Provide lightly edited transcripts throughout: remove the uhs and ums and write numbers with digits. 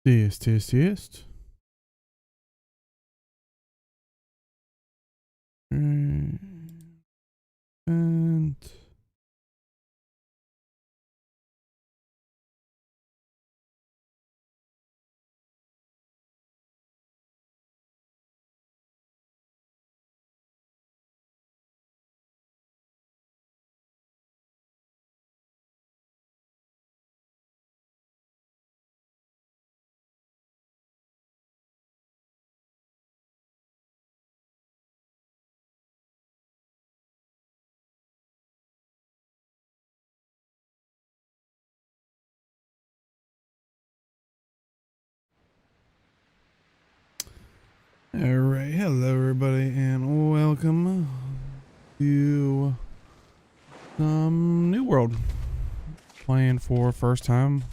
Test. And all right, hello everybody, and welcome to New World. Playing for first time.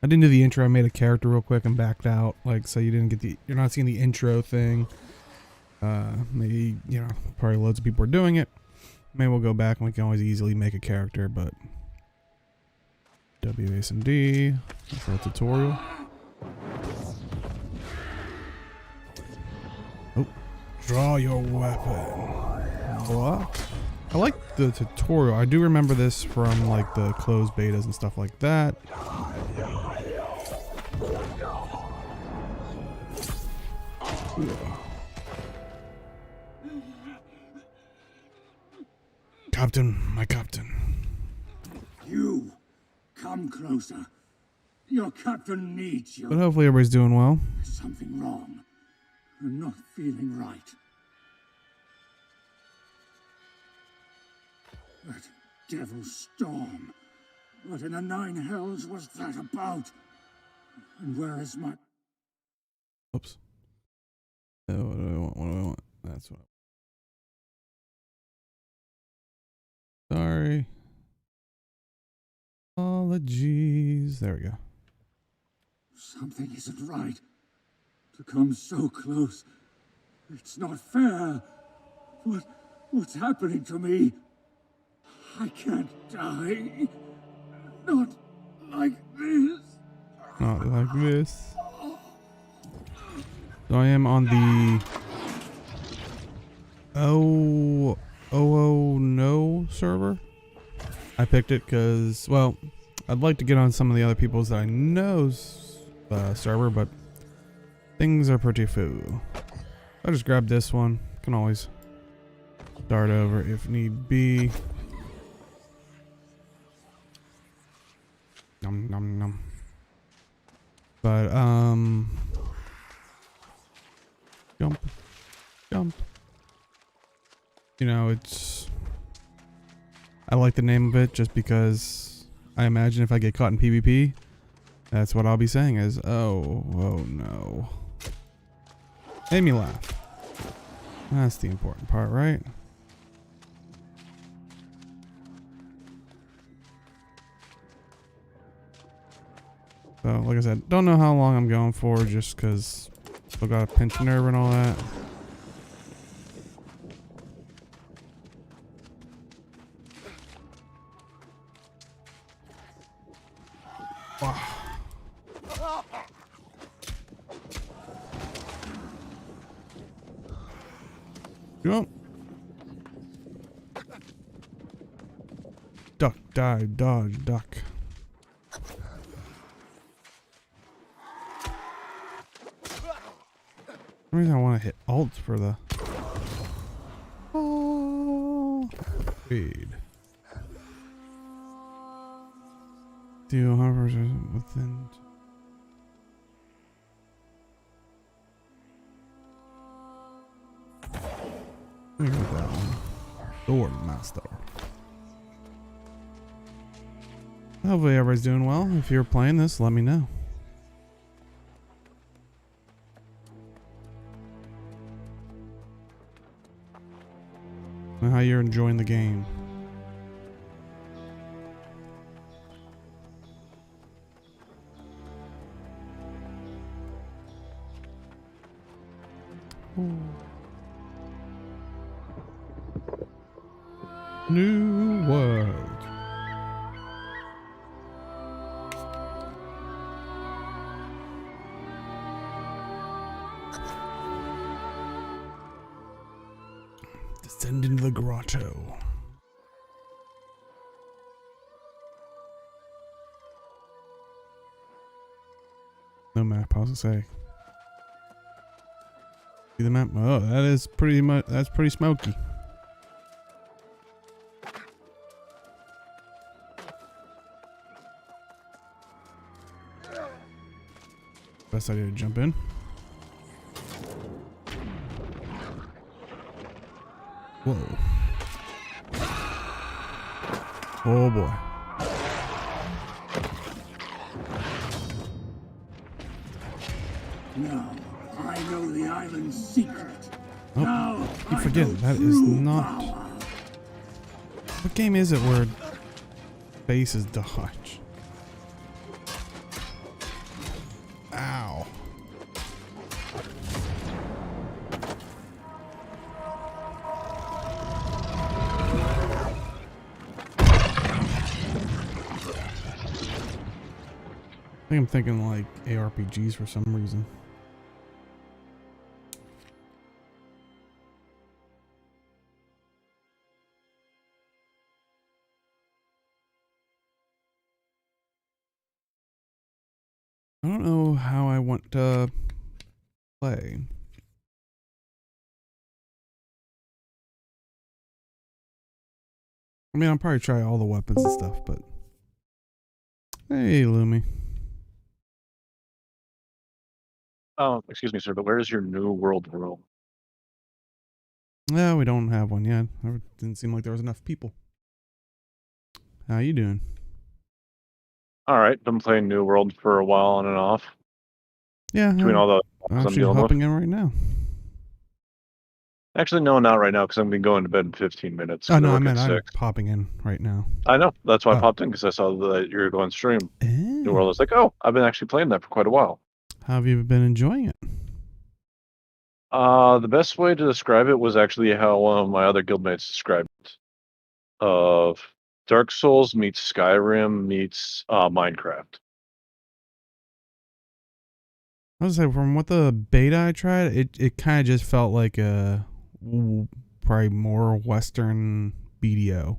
I didn't do the intro. I made a character real quick and backed out, like, so you didn't get you're not seeing the intro thing. Maybe, probably loads of people are doing it. Maybe we'll go back and we can always easily make a character, but WASD for a tutorial. Oh, draw your weapon. What? I like the tutorial. I do remember this from like the closed betas and stuff like that. Captain, my captain. You, come closer. Your captain needs you. But hopefully everybody's doing well. There's something wrong. I'm not feeling right. That devil storm. What in the nine hells was that about? And where is my... Oops. What do I want? What do I want? That's what Sorry. Apologies. There we go. Something isn't right. To come so close. It's not fair. What's happening to me? I can't die. Not like this. Not like this. So I am on the no server. I picked it because, well, I'd like to get on some of the other people's that I know's server, but things are pretty full. I just grabbed this one. Can always start over if need be. Nom nom nom. But jump. I like the name of it just because I imagine if I get caught in PvP, that's what I'll be saying is, oh no. Made me laugh. That's the important part, right? So, like I said, don't know how long I'm going for just because still got a pinched nerve and all that. Wow. Jump. Duck, dive, dodge, duck. For some reason I want to hit alt for the... Oh. Read. Do 100% within... Let me go with that one. Sword Master. Hopefully everybody's doing well. If you're playing this, let me know. Know how you're enjoying the game. Ooh. New World. Descend into the grotto. No map, how's it say? See the map? Oh, that is pretty much, that's pretty smoky. Best idea to jump in. Whoa. Oh boy. Now, I know the island's secret. Oh, Now, you I forget know that is true not. power. What game is it where base is dodge? Ow. I think I'm thinking like ARPGs for some reason. I don't know how I want to play. I mean, I'll probably try all the weapons and stuff, but... Hey, Lumi. Oh, excuse me, sir, but where is your New World room? No, we don't have one yet. It didn't seem like there was enough people. How you doing? All right, been playing New World for a while on and off Yeah, between all the I'm I'm actually dealing with. hopping in right now. Actually, no, not right now because I'm gonna be going to bed in 15 minutes. 'cause Oh, no, I I work meant at I'm 6. popping in right now. I know. That's why I Oh. popped in because I saw that you were going stream. New Eh, World. I was like, oh, I've been actually playing that for quite a while. how have you been enjoying it? The best way to describe it was actually how one of my other guildmates described it. Of Dark Souls meets Skyrim meets Minecraft. I was say from what the beta I tried, it kind of just felt like a probably more Western BDO.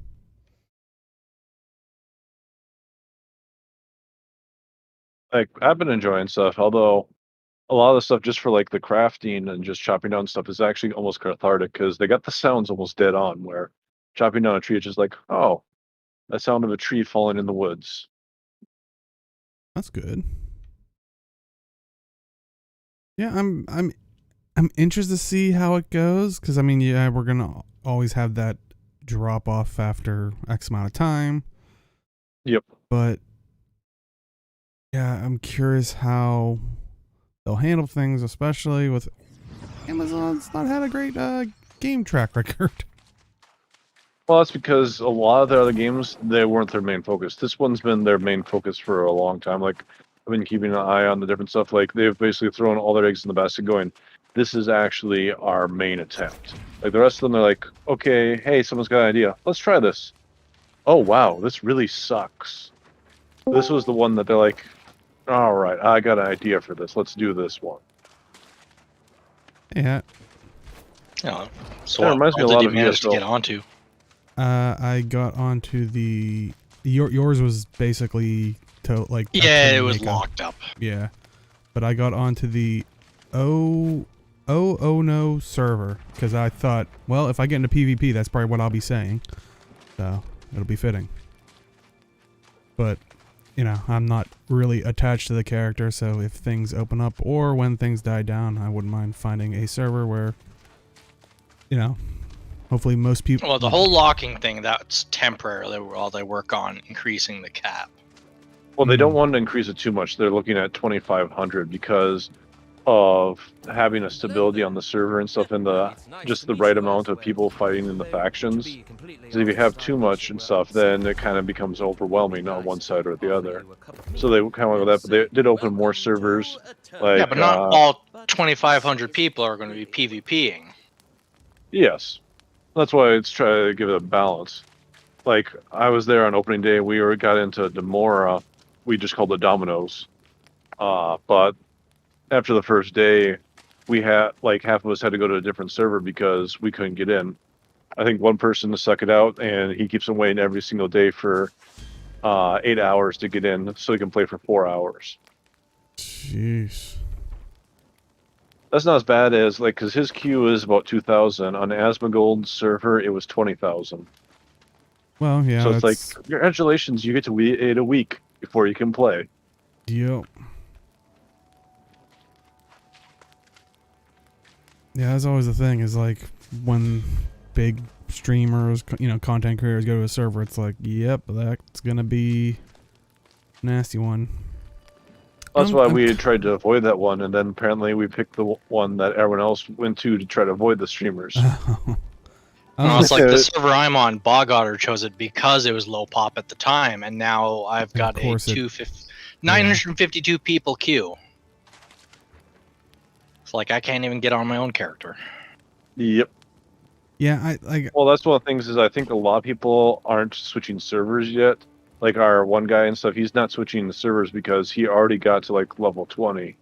Like I've been enjoying stuff, although a lot of the stuff just for like the crafting and just chopping down stuff is actually almost cathartic because they got the sounds almost dead on where chopping down a tree is just like, oh, that sound of a tree falling in the woods. That's good. Yeah, I'm interested to see how it goes because I mean, yeah, we're gonna always have that drop off after X amount of time. Yep. But yeah, I'm curious how they'll handle things, especially with Amazon's not had a great game track record. Well, that's because a lot of their other games, they weren't their main focus. This one's been their main focus for a long time. Like, I've been keeping an eye on the different stuff. Like, they've basically thrown all their eggs in the basket going, this is actually our main attempt. Like, the rest of them, they're like, okay, hey, someone's got an idea. Let's try this. Oh, wow, this really sucks. This was the one that they're like, all right, I got an idea for this. Let's do this one. Yeah, Yeah. So That what reminds me a all lot did of you manage to ESO. get onto? I got onto the yours was basically to like Yeah, it was Make a- locked up. Yeah, but I got onto the oh no server because I thought, well, if I get into PvP, that's probably what I'll be saying, so it'll be fitting. But you know, I'm not really attached to the character, so if things open up or when things die down, I wouldn't mind finding a server where, you know, hopefully most people. Well, the whole locking thing, that's temporarily while they work on increasing the cap. Well, they don't Hmm. want to increase it too much. They're looking at 2,500 because of having a stability on the server and stuff, and the just the right amount of people fighting in the factions. Because if you have too much and stuff, then it kind of becomes overwhelming on one side or the other. So they kind of went with that, but they did open more servers. Like, Yeah, but not all 2,500 people are going to be PvPing. Yes, that's why it's trying to give it a balance. Like I was there on opening day. We got into Demora. We just called it Dominoes. But after the first day, we had like half of us had to go to a different server because we couldn't get in. I think one person to suck it out, and he keeps them waiting every single day for 8 hours to get in, so he can play for 4 hours. Jeez. That's not as bad as like because his queue is about 2,000 on Asmongold's server. It was 20,000. Well, yeah, So it's like, that's... congratulations, you get to wait a week before you can play. Yep. Yeah, that's always the thing, is like, when big streamers, content creators go to a server, it's like, yep, that's gonna be a nasty one. That's why we tried to avoid that one, and then apparently we picked the one that everyone else went to try to avoid the streamers. Well, it's like the server I'm on, Bog Otter chose it because it was low pop at the time, and now I've got a 952 people queue. It's like I can't even get on my own character. Yep. Yeah, Well, that's one of the things is I think a lot of people aren't switching servers yet. Like our one guy and stuff, he's not switching the servers because he already got to like level 20.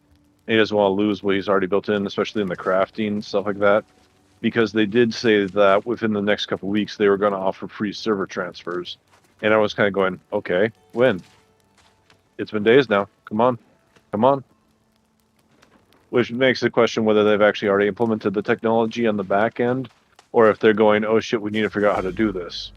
He doesn't want to lose what he's already built in, especially in the crafting, stuff like that. Because they did say that within the next couple of weeks they were going to offer free server transfers. And I was kind of going, okay, when? It's been days now. Come on. Come on. Which makes the question whether they've actually already implemented the technology on the back end, or if they're going, oh shit, we need to figure out how to do this.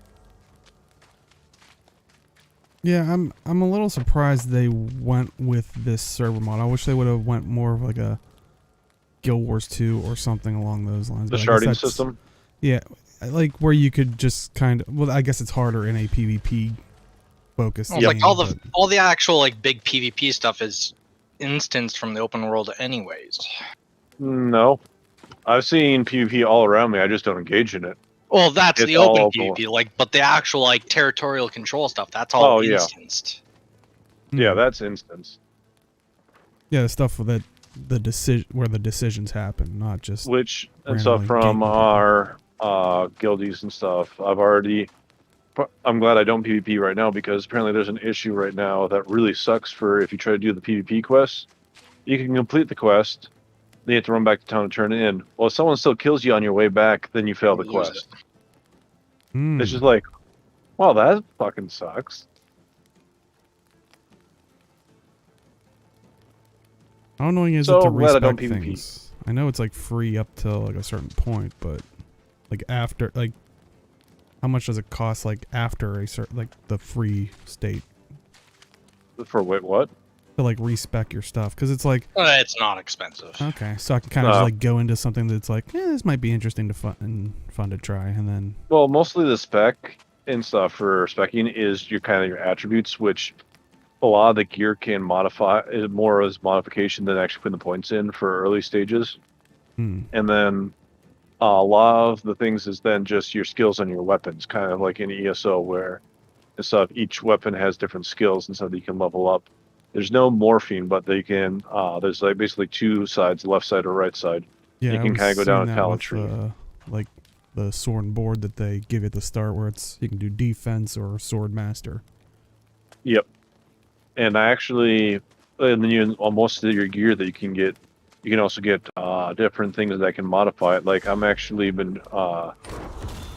Yeah, I'm a little surprised they went with this server model. I wish they would have went more of like a Guild Wars 2 or something along those lines. The sharding system? Yeah, like where you could just kind of, well, I guess it's harder in a PvP focus. Well, like all the actual like big PvP stuff is instanced from the open world anyways. No. I've seen PvP all around me, I just don't engage in it. Well, that's the open PvP, like, but the actual like territorial control stuff, that's all instanced. Yeah, that's instanced. Yeah, the stuff that the decision where the decisions happen, not just which and stuff from our guildies and stuff. I'm glad I don't PvP right now because apparently there's an issue right now that really sucks for if you try to do the PvP quest. You can complete the quest, then you have to run back to town and turn it in. Well, if someone still kills you on your way back, then you fail the quest. It's just like, well, that fucking sucks. How annoying is it to respec things? I know it's like free up till like a certain point, but like after, like, how much does it cost like after a certain, like the free state? For what? To like respec your stuff, because it's like it's not expensive. Okay, so I can kind of just like go into something that's like, this might be interesting to fun to try, and then. Well, mostly the spec and stuff for specking is your attributes, which a lot of the gear can modify more as modification than actually putting the points in for early stages. And then a lot of the things is then just your skills on your weapons, kind of like in ESO where and stuff. Each weapon has different skills and stuff that you can level up. There's no morphine, but they can. There's like basically two sides, left side or right side. Yeah, you can kind of go down a talent tree. Like the sword and board that they give you at the start, where it's you can do defense or sword master. Yep. And I actually, and then you on most of your gear that you can get, you can also get different things that can modify it. Like I'm actually been,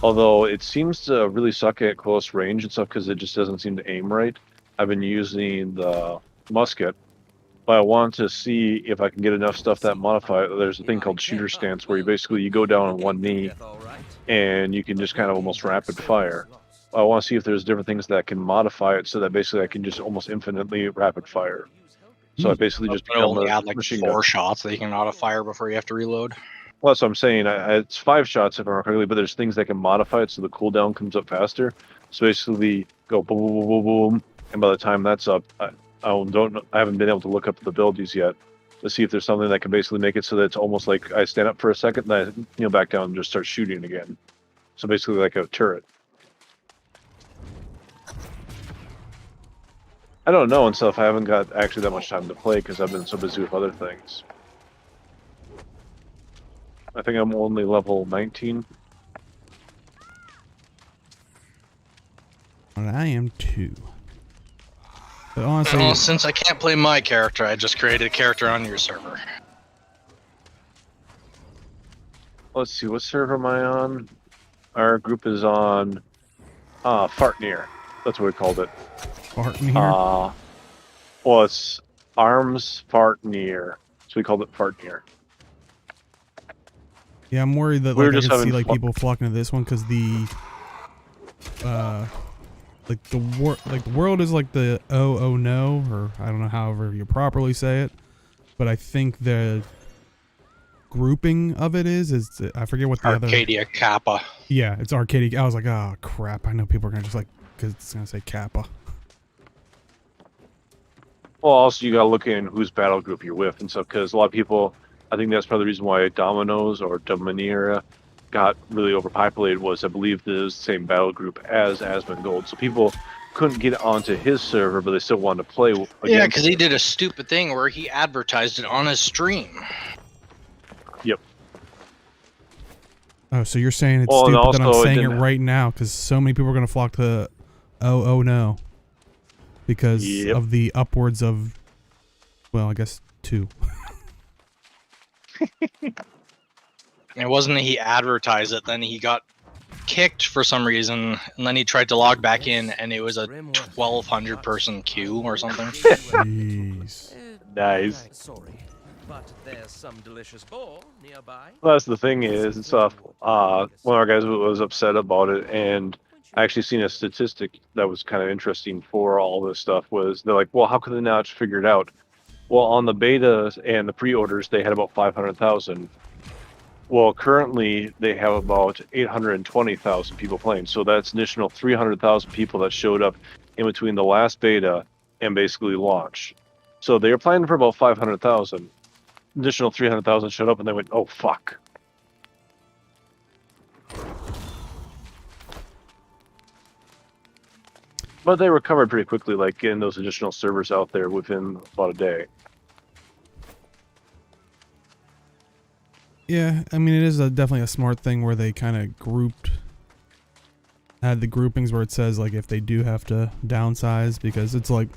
although it seems to really suck at close range and stuff because it just doesn't seem to aim right. I've been using the musket, but I want to see if I can get enough stuff that modify it. There's a thing called shooter stance where you go down on one knee and you can just kind of almost rapid fire. I want to see if there's different things that can modify it so that basically I can just almost infinitely rapid fire. So I basically just only add like 4 shots that you can auto fire before you have to reload. Well, that's what I'm saying. It's 5 shots if I remember correctly, but there's things that can modify it so the cooldown comes up faster. So basically, go boom, boom, boom, boom, boom, and by the time that's up, I haven't been able to look up the abilities yet to see if there's something that can basically make it so that it's almost like I stand up for a second, then I kneel back down and just start shooting again. So basically, like a turret. I don't know and stuff. I haven't got actually that much time to play because I've been so busy with other things. I think I'm only level 19. And I am 2. But honestly, well, since I can't play my character, I just created a character on your server. Let's see, what server am I on? Our group is on Fartnir. That's what we called it. Fartnir? Well, it's Arms Fartnir. So we called it Fartnir. Yeah, I'm worried that We were like, I just can see having like fun. people flocking to this one because the the world is like the oh no, or I don't know however you properly say it, but I think the grouping of it is I forget what the Arcadia Kappa. Yeah, it's Arcadia. I was like, oh crap, I know people are gonna just like because it's gonna say Kappa. Well, also you gotta look in whose battle group you're with and stuff, because a lot of people, I think that's probably the reason why Dominoes or Domineera got really overpopulated was I believe the same battle group as Asmongold. So people couldn't get onto his server, but they still wanted to play against Yeah, because he him. did a stupid thing where he advertised it on his stream. Yep. Oh, so you're saying it's Well, and stupid that I'm also it saying it didn't- right now because so many people are gonna flock to oh no because Yep. of the upwards of, well, I guess 2. It wasn't that he advertised it, then he got kicked for some reason, and then he tried to log back in, and it was a 1,200 person queue or something. Jeez. Nice. Sorry, but there's some delicious boar nearby. Well, that's the thing is and stuff. One of our guys was upset about it, and I actually seen a statistic that was kind of interesting for all this stuff. Was they're like, well, how could they not figure it out? Well, on the betas and the pre-orders, they had about 500,000. Well, currently they have about 820,000 people playing. So that's an additional 300,000 people that showed up in between the last beta and basically launch. So they were planning for about 500,000. Additional 300,000 showed up, and they went, "Oh fuck." But they recovered pretty quickly, like getting those additional servers out there within about a day. Yeah, I mean, it is definitely a smart thing where they kind of had the groupings where it says, like, if they do have to downsize, because it's like,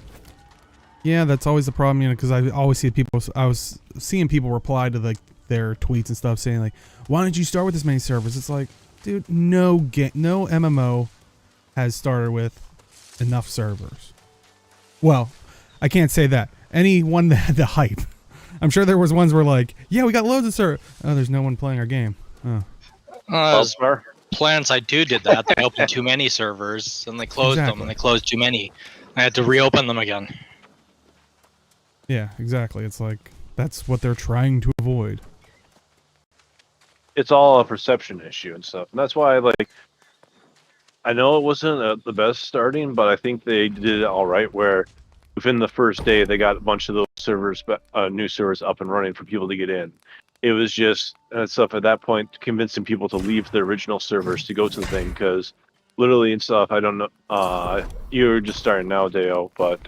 yeah, that's always the problem, you know, because I always see people, I was seeing people reply to, like, their tweets and stuff saying, like, why didn't you start with this many servers? It's like, dude, no MMO has started with enough servers. Well, I can't say that. Any one that had the hype. I'm sure there was ones where like, yeah, we got loads of servers. Oh, there's no one playing our game. Oh. Elsewhere. PlanetSide 2 did that. They opened too many servers, and they closed them, Exactly. and they closed too many. I had to reopen them again. Yeah, exactly. It's like, that's what they're trying to avoid. It's all a perception issue and stuff, and that's why, like, I know it wasn't the best starting, but I think they did it all right. Where within the first day, they got a bunch of those servers, new servers up and running for people to get in. It was just stuff at that point, convincing people to leave their original servers to go to the thing, because literally and stuff. I don't know. You're just starting now, Deo, but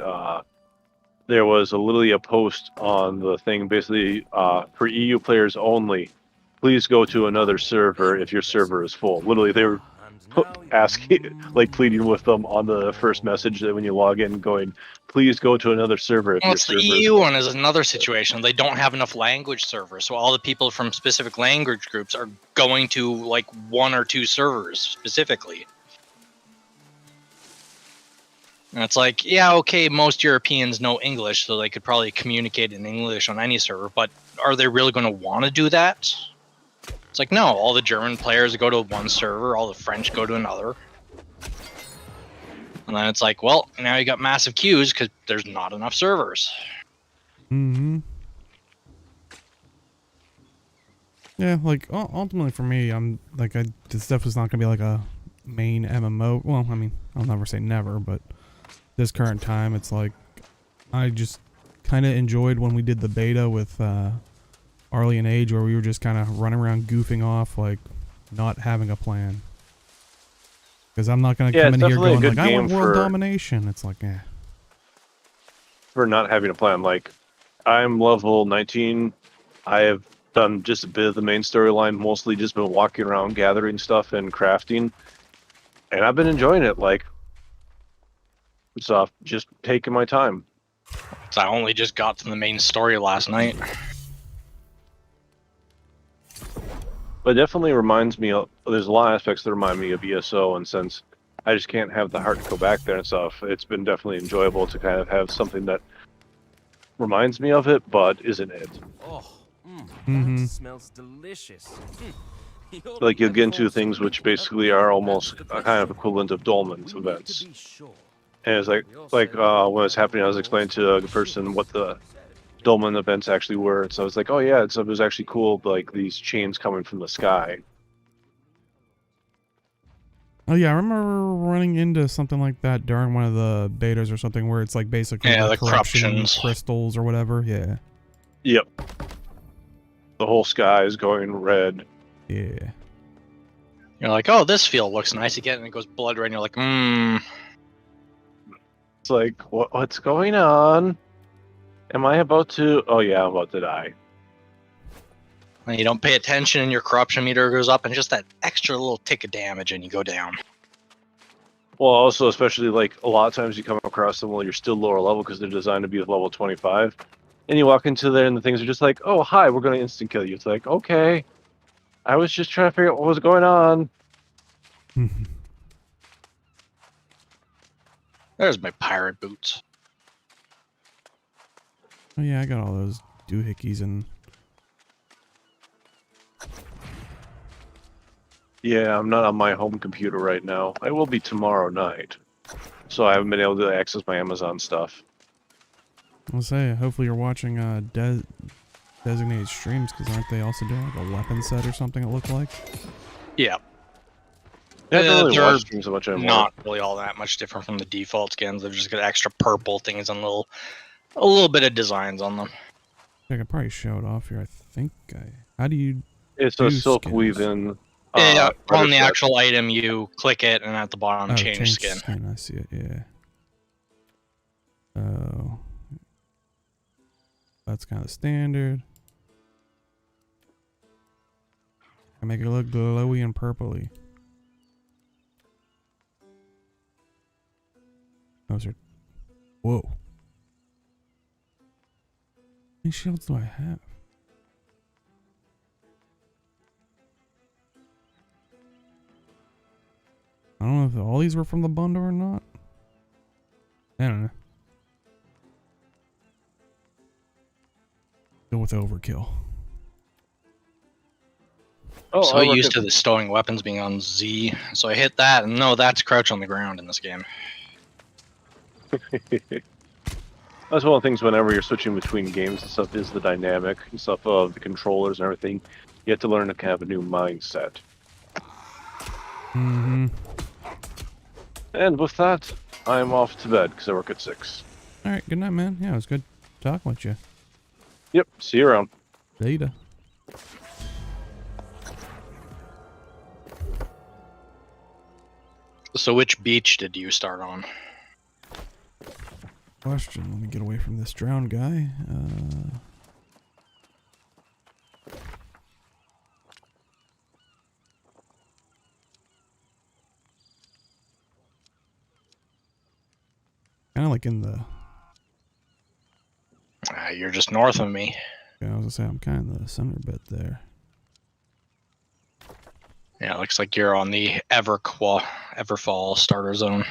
there was literally a post on the thing, basically for EU players only. Please go to another server if your server is full. Literally, they were asking, like pleading with them on the first message that when you log in, going, please go to another server if Well, your it's the server is EU full. one is another situation. They don't have enough language servers, so all the people from specific language groups are going to like 1 or 2 servers specifically. And it's like, yeah, okay, most Europeans know English, so they could probably communicate in English on any server, but are they really going to want to do that? It's like, no, all the German players go to one server, all the French go to another. And then it's like, well, now you got massive queues because there's not enough servers. Mm-hmm. Yeah, like, ultimately for me, I'm, like, this stuff is not going to be like a main MMO. Well, I mean, I'll never say never, but this current time, it's like, I just kind of enjoyed when we did the beta with, Arlian Age, where we were just kind of running around goofing off, like not having a plan. Because I'm not going to come in here going like, I want world domination. It's like, eh. For not having a plan. Like, I'm level 19. I have done just a bit of the main storyline, mostly just been walking around gathering stuff and crafting. And I've been enjoying it. Like, so just taking my time. So I only just got to the main story last night. But it definitely reminds me of, there's a lot of aspects that remind me of ESO, and since I just can't have the heart to go back there and stuff, it's been definitely enjoyable to kind of have something that reminds me of it, but isn't it. Oh, Mhm. that smells delicious. Like you'll get into things which basically are almost a kind of equivalent of Dolmen's events. And it's like when it was happening, I was explaining to the person what the Dolmen events actually were. And so I was like, oh yeah, it was actually cool, like these chains coming from the sky. Oh yeah, I remember running into something like that during one of the betas or something where it's like basically Yeah, the the corruption corruptions. crystals or whatever. Yeah. Yep. The whole sky is going red. Yeah. You're like, oh, this field looks nice again, and it goes blood red, and you're like, It's like, what's going on? Am I about to? Oh yeah, I'm about to die. and you don't pay attention, and your corruption meter goes up, and just that extra little tick of damage, and you go down. Well, also, especially like a lot of times you come across them while you're still lower level because they're designed to be level 25, and you walk into there and the things are just like, oh hi, we're gonna instant kill you. It's like, okay, I was just trying to figure out what was going on. There's my pirate boots. Oh yeah, I got all those doohickeys and Yeah, I'm not on my home computer right now. I will be tomorrow night, so I haven't been able to access my Amazon stuff. I'll say hopefully you're watching designated streams because aren't they also doing like a weapon set or something? It looked like. Yeah, I haven't really they're watched streams so much anymore. not really all that much different from the default skins. They've just got extra purple things and a little bit of designs on them. I could probably show it off here. I think how do you? It's a do silk skins. weaving. Yeah, on the set. actual item, you click it, and at the bottom, Oh, change skin. I see it. Yeah. Oh. That's kind of standard. I make it look glowy and purpley. Those are. Whoa. How many shields do I have? I don't know if all these were from the bundle or not. I don't know. Go with overkill. Oh, So I used to reckon- the stowing weapons being on Z, so I hit that, and no, that's crouch on the ground in this game. That's one of the things whenever you're switching between games and stuff is the dynamic and stuff of the controllers and everything. You have to learn to kind of have a new mindset. Mm-hmm. And with that, I'm off to bed because I work at 6. Alright, good night, man. Yeah, it was good talking with you. Yep, see you around. Later. So which beach did you start on? Question. Let me get away from this drowned guy. Kind of like in the. You're just north of me. Yeah, I was gonna say I'm kind of in the center bit there. Yeah, it looks like you're on the Everfall starter zone.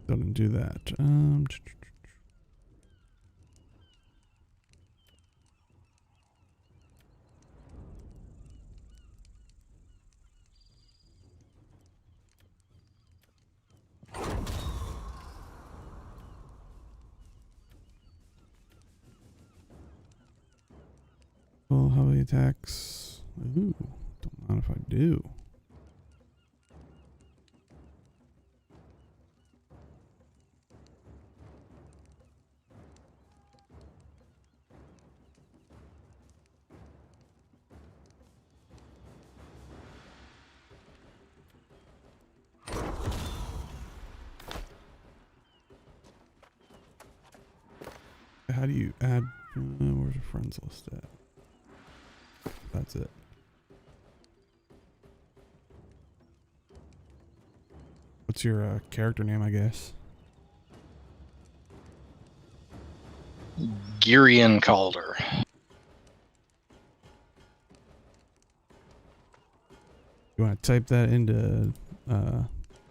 Don't do that. Full heavy attacks. Ooh, don't mind if I do. How do you add? Where's your friends list at? That's it. What's your character name, I guess? Girion Calder. You want to type that into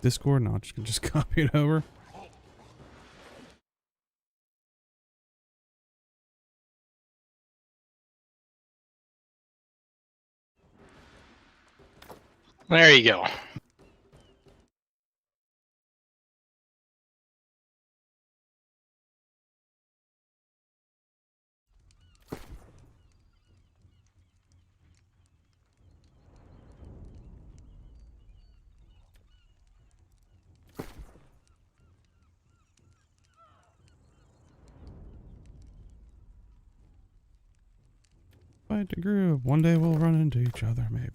Discord? No, just copy it over. There you go. Fight the groove. One day we'll run into each other, maybe.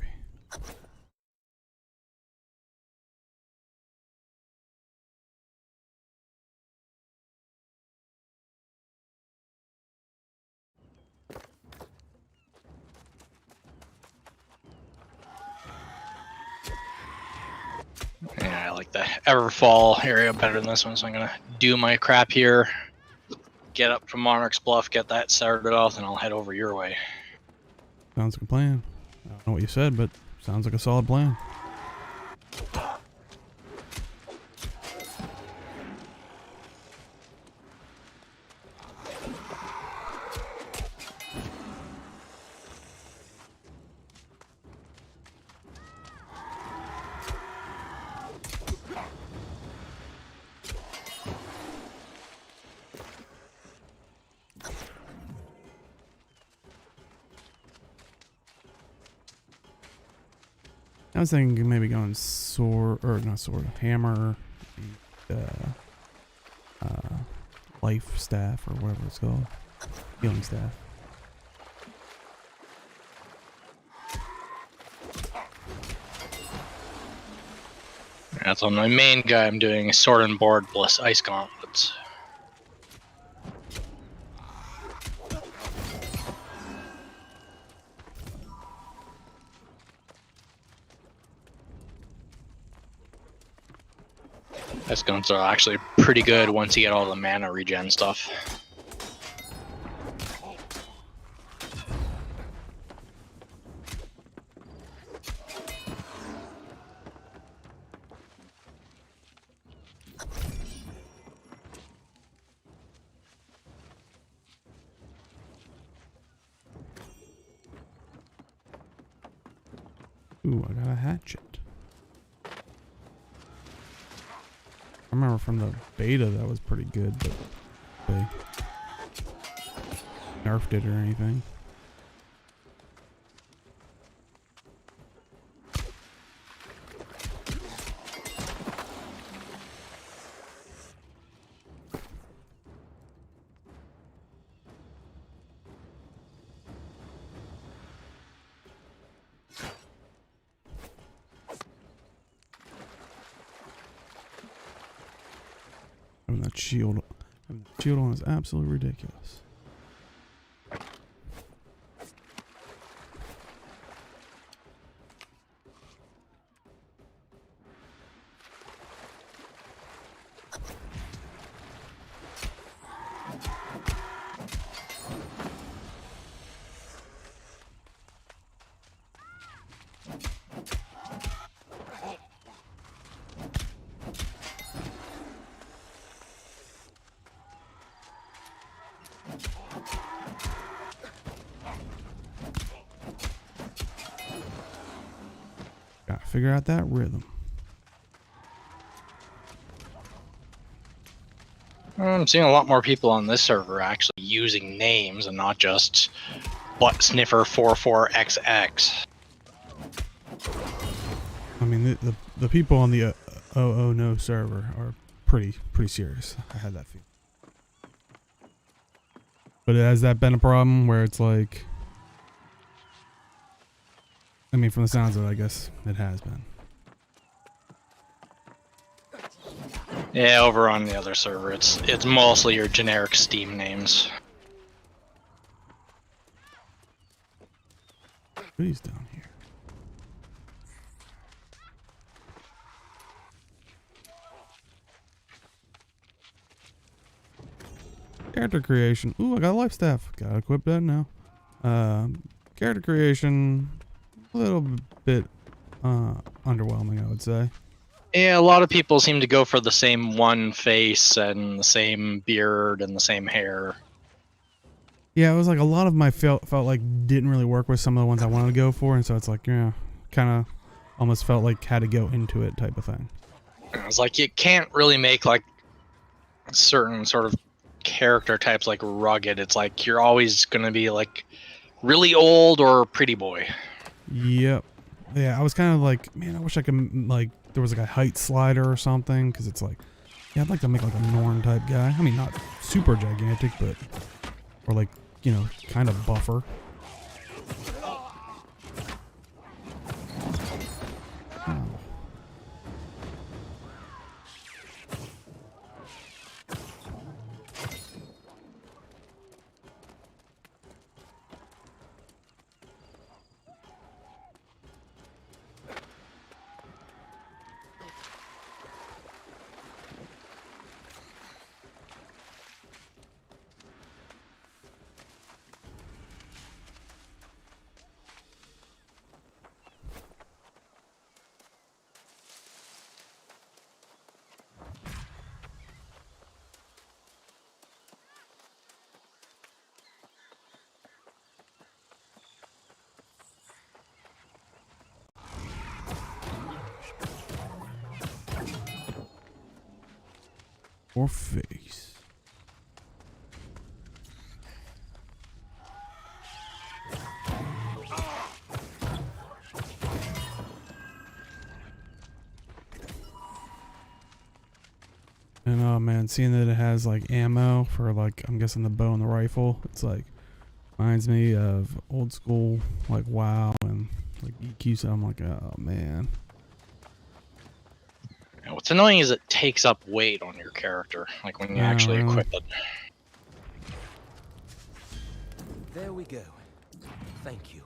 Yeah, I like the Everfall area better than this one, so I'm gonna do my crap here. Get up to Monarch's Bluff, get that started off, and I'll head over your way. Sounds like a plan. I don't know what you said, but sounds like a solid plan. I was thinking maybe going sword, or not sword, hammer, life staff, or whatever it's called. Healing staff. That's on my main guy. I'm doing Sword and Board plus Ice Gauntlets. Ice Gauntlets are actually pretty good once you get all the mana regen stuff. Ooh, I got a hatchet. I remember from the beta that was pretty good, but they nerfed it or anything. Having that shield on is absolutely ridiculous. Gotta figure out that rhythm. I'm seeing a lot more people on this server actually using names and not just Butt Sniffer 44XX. I mean, the people on the oh no server are pretty serious. I had that feeling. But has that been a problem where it's like, I mean, from the sounds of it, I guess it has been. Yeah, over on the other server, it's mostly your generic Steam names. Goodies down here. Character creation. Ooh, I got a life staff. Gotta equip that now. Character creation, a little bit underwhelming, I would say. Yeah, a lot of people seem to go for the same one face and the same beard and the same hair. Yeah, it was like a lot of my felt like didn't really work with some of the ones I wanted to go for, and so it's like, yeah, kind of almost felt like had to go into it type of thing. It's like you can't really make like certain sort of character types like rugged. It's like you're always gonna be like really old or pretty boy. Yep. Yeah, I was kind of like, man, I wish I could, like, there was like a height slider or something, because it's like, yeah, I'd like to make like a Norn type guy. I mean, not super gigantic, but, or like, you know, kind of buffer. Or face. And oh man, seeing that it has like ammo for like, I'm guessing the bow and the rifle, it's like, reminds me of old school like WoW and like EQ, so I'm like, oh man. And what's annoying is it takes up weight on your character, like when you actually really? equip it. There we go. Thank you.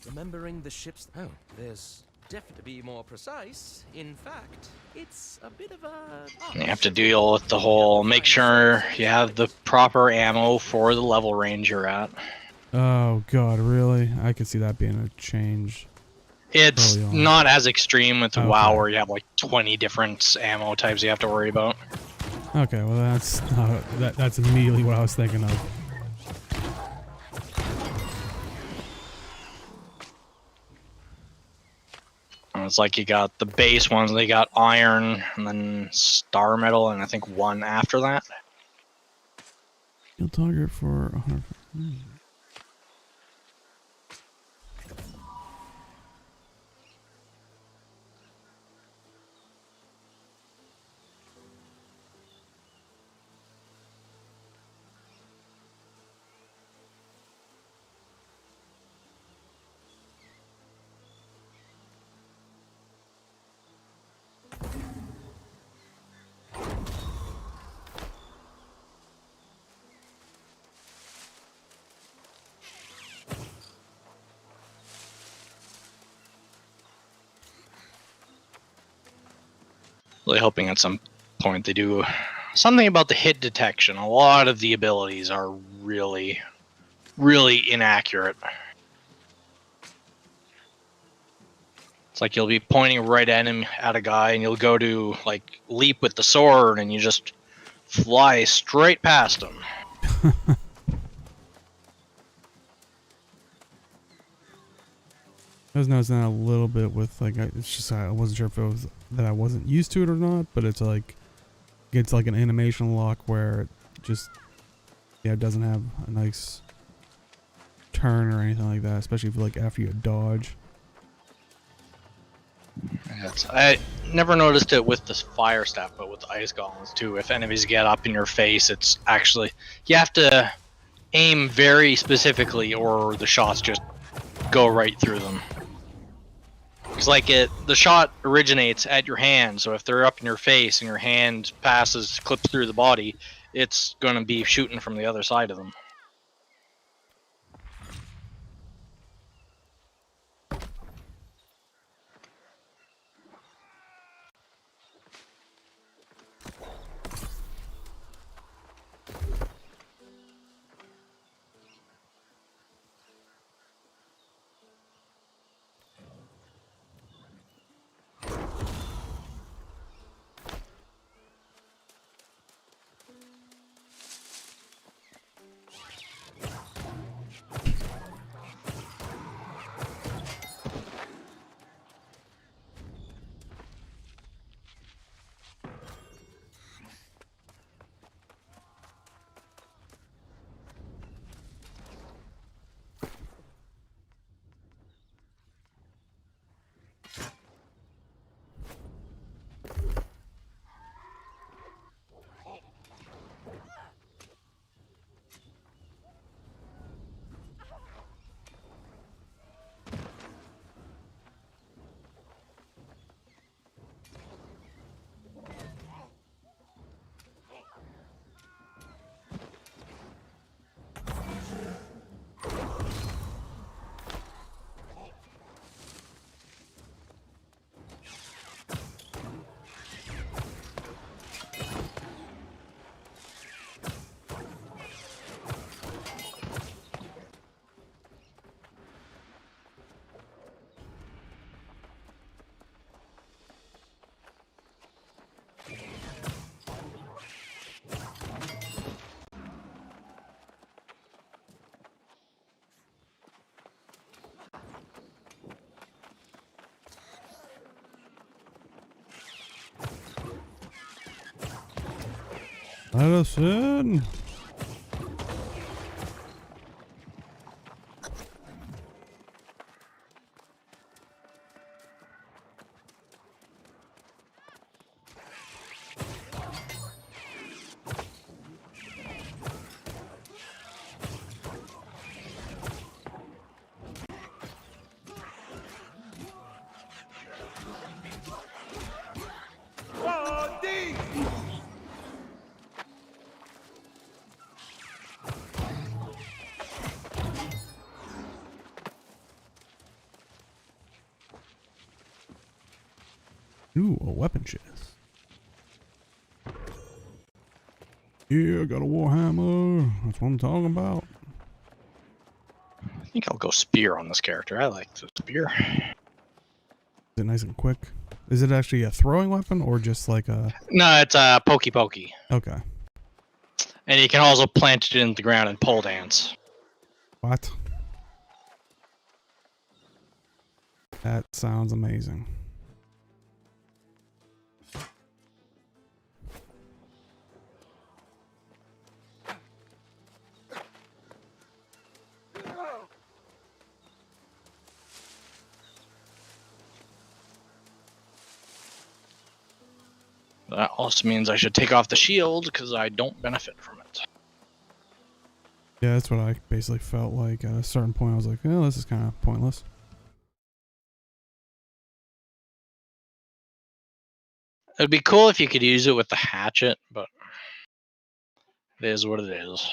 Remembering the ship's... Oh, there's definitely to be more precise. In fact, it's a bit of a... You have to deal with the whole, make sure you have the proper ammo for the level range you're at. Oh god, really? I could see that being a change. It's Early on. not as extreme with Okay. WoW where you have like 20 different ammo types you have to worry about. Okay, well that's immediately what I was thinking of. And it's like you got the base ones, they got iron, and then star metal, and I think one after that. You'll target for 100. Really hoping at some point they do something about the hit detection. A lot of the abilities are really, really inaccurate. It's like you'll be pointing right at him, at a guy, and you'll go to like leap with the sword, and you just fly straight past him. I was noticing that a little bit with like, it's just I wasn't sure if it was that I wasn't used to it or not, but it's like gets like an animation lock where it just, yeah, it doesn't have a nice turn or anything like that, especially if like after you dodge. I never noticed it with the fire staff, but with the ice golems too. If enemies get up in your face, it's actually, you have to aim very specifically, or the shots just go right through them. It's like the shot originates at your hand, so if they're up in your face and your hand clips through the body, it's going to be shooting from the other side of them. Let us in. Ooh, a weapon chest. Yeah, I got a warhammer. That's what I'm talking about. I think I'll go spear on this character. I like the spear. Is it nice and quick? Is it actually a throwing weapon or just like a... No, it's a pokey pokey. Okay. And you can also plant it in the ground and pole dance. What? That sounds amazing. That also means I should take off the shield because I don't benefit from it. Yeah, that's what I basically felt like. At a certain point, I was like, oh, this is kind of pointless. It'd be cool if you could use it with the hatchet, but it is what it is.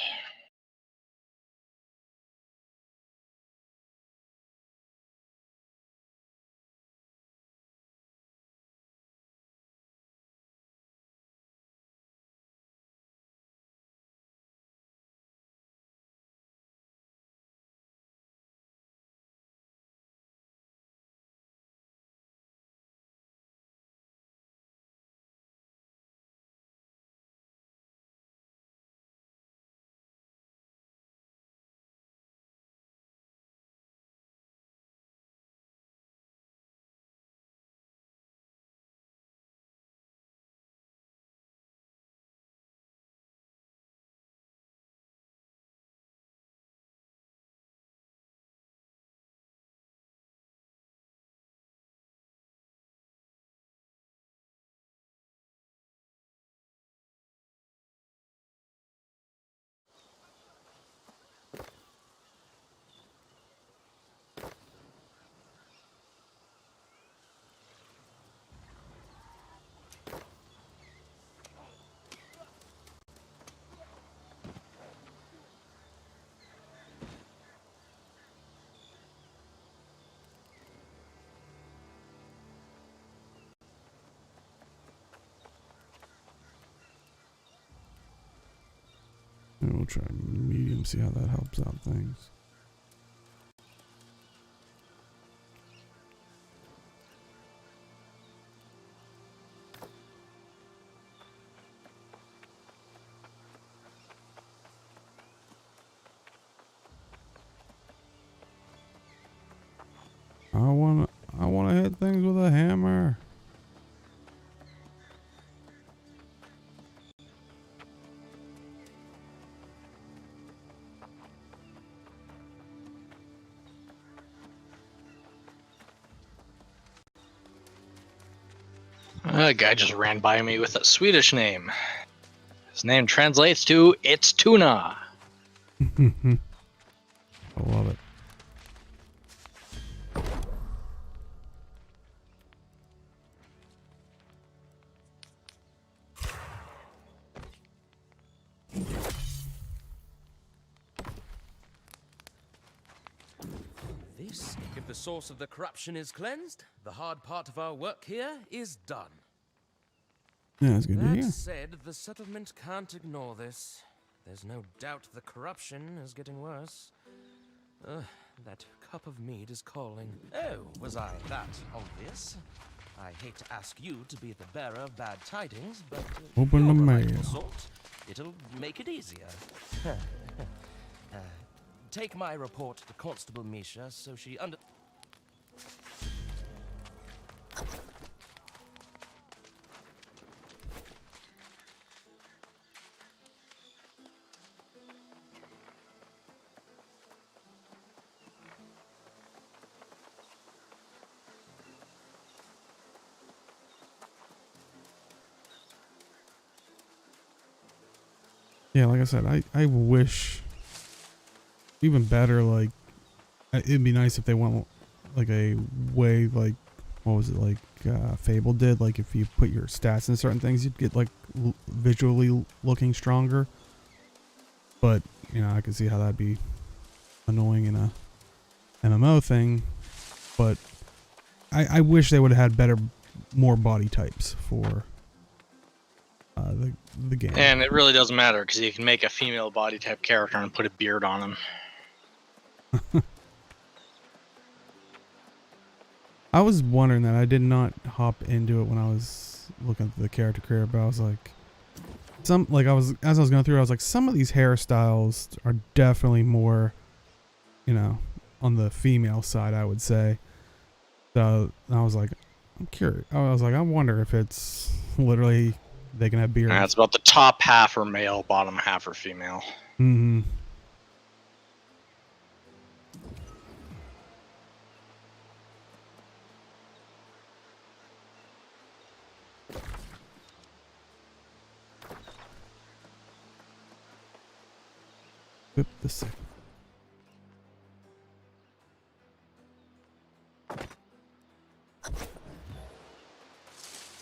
We'll try medium, see how that helps out things. I wanna hit things with a hammer. A guy just ran by me with a Swedish name. His name translates to "It's tuna." I love it. This, if the source of the corruption is cleansed, the hard part of our work here is done. Yeah, it's good to That hear. said, the settlement can't ignore this. There's no doubt the corruption is getting worse. That cup of mead is calling. Oh, was I that obvious? I hate to ask you to be the bearer of bad tidings, but Open the you're right mail. sort. It'll make it easier. Take my report to Constable Misha so she Yeah, like I said, I wish even better. Like it'd be nice if they went like a way like what was it like Fable did. Like if you put your stats in certain things, you'd get like visually looking stronger. But you know, I can see how that'd be annoying in a MMO thing. But I wish they would have had better, more body types for the game. And it really doesn't matter because you can make a female body type character and put a beard on him. I was wondering that. I did not hop into it when I was looking at the character creator, but I was like, as I was going through, I was like, some of these hairstyles are definitely more, you know, on the female side, I would say. So I was like, I'm curious. I was like, I wonder if it's literally they can have beards. It's about the top half are male, bottom half are female. Mm-hmm. Whip the second.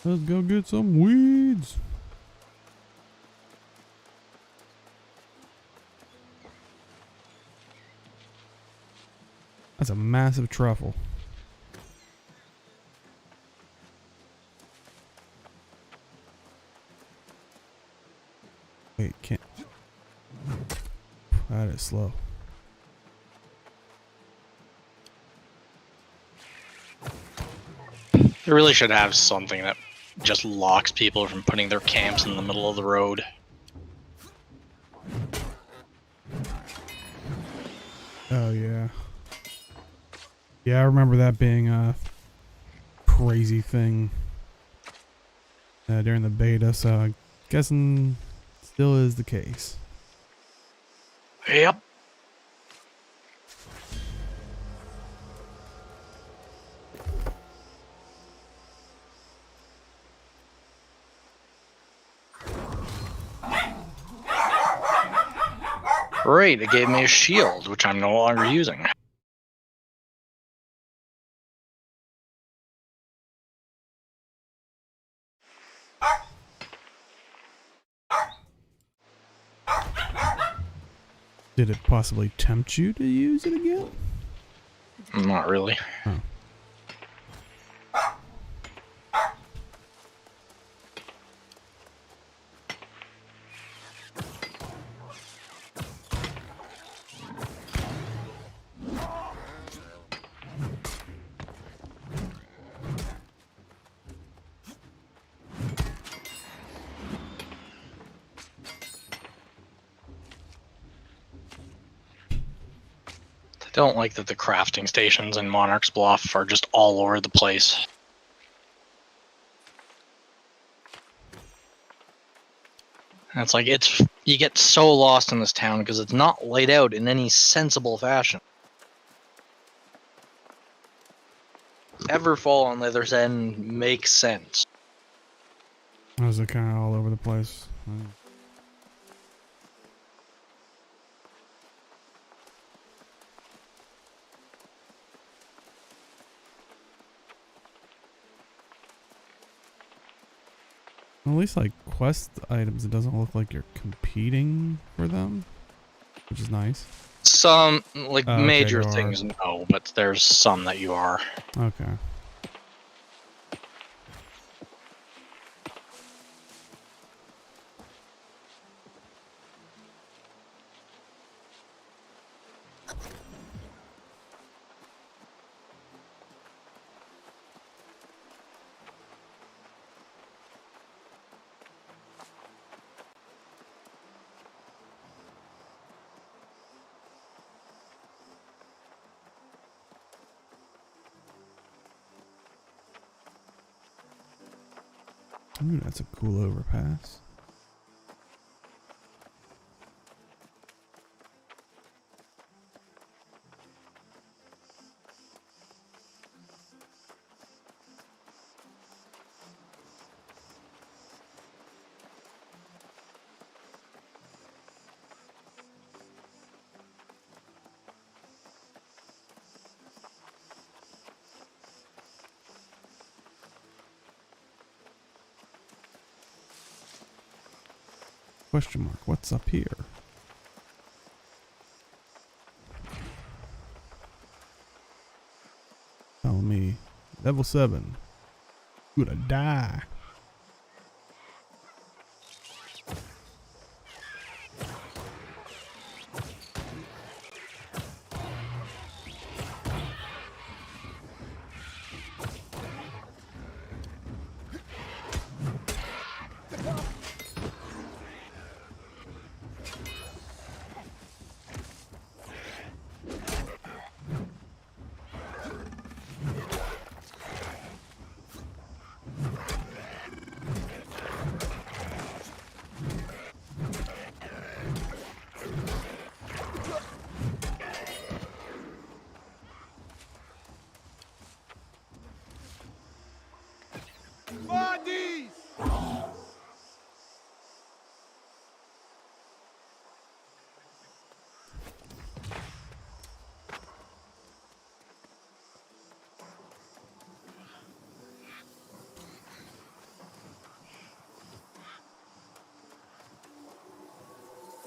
Let's go get some weeds. That's a massive truffle. Wait, can't. That is slow. They really should have something that just locks people from putting their camps in the middle of the road. Oh yeah. Yeah, I remember that being a crazy thing during the beta, so I'm guessing still is the case. Yep. Great, it gave me a shield, which I'm no longer using. Did it possibly tempt you to use it again? Not really. Oh. I don't like that the crafting stations in Monarch's Bluff are just all over the place. And it's like you get so lost in this town because it's not laid out in any sensible fashion. Everfall on the other end makes sense. Those are kind of all over the place. At least like quest items, it doesn't look like you're competing for them, which is nice. Some like Oh, okay, major you are. things, no, but there's some that you are. Okay. Ooh, that's a cool overpass. Question mark. What's up here? Follow me. Level 7. You gonna die.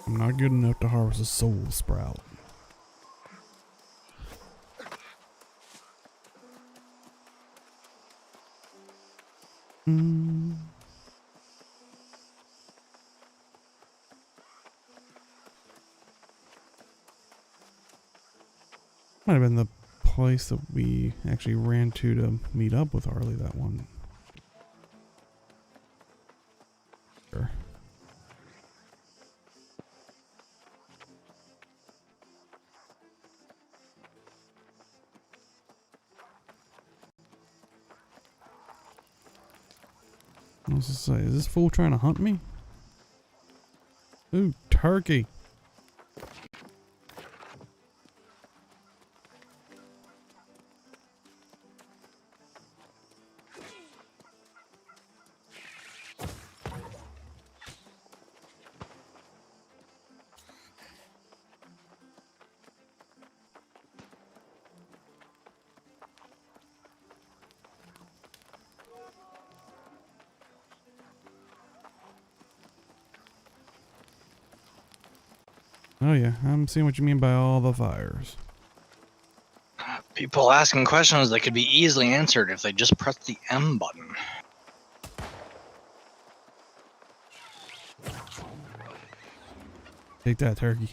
I'm not good enough to harvest a soul sprout. Might have been the place that we actually ran to meet up with Harley that one. Sure. I was just say, is this fool trying to hunt me? Ooh, turkey. Oh yeah, I'm seeing what you mean by all the fires. People asking questions that could be easily answered if they just press the M button. Take that, turkey.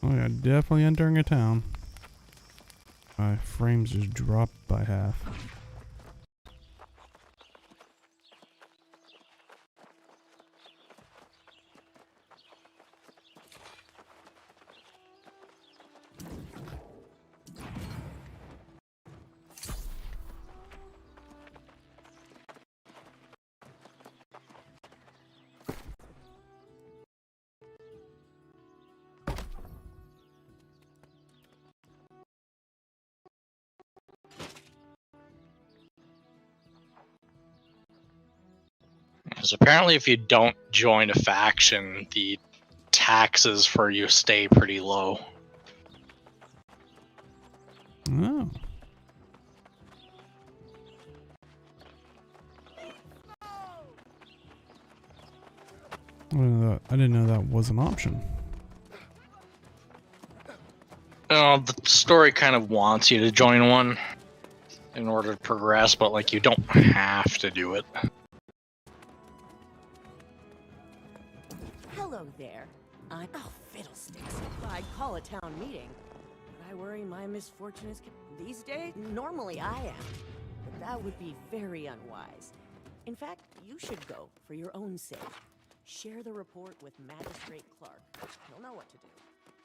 Oh yeah, definitely entering a town. My frames just dropped by half. Because apparently if you don't join a faction, the taxes for you stay pretty low. Oh. I didn't know that was an option. The story kind of wants you to join one in order to progress, but like you don't have to do it. Hello there. I'm... Oh, fiddlesticks. I'd call a town meeting. But I worry my misfortune is... These days, normally I am. But that would be very unwise. In fact, you should go for your own sake. Share the report with Magistrate Clark. He'll know what to do.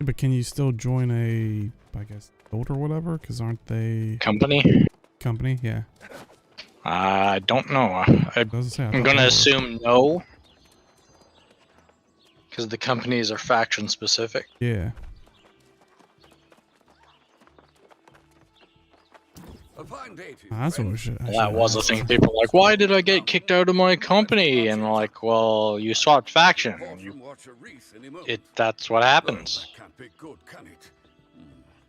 But can you still join a, I guess, guild or whatever? Because aren't they... Company? Company? Yeah. I don't know. I'm going to assume no. Because the companies are faction specific. Yeah. A fine day to you, That's what we friend. should. I That should was the ask. thing. People were like, why did I get kicked out of my company? And like, well, you swapped faction. Report You, from Watcher Reese any moment. that's what Oh, happens. that can't be good, can it?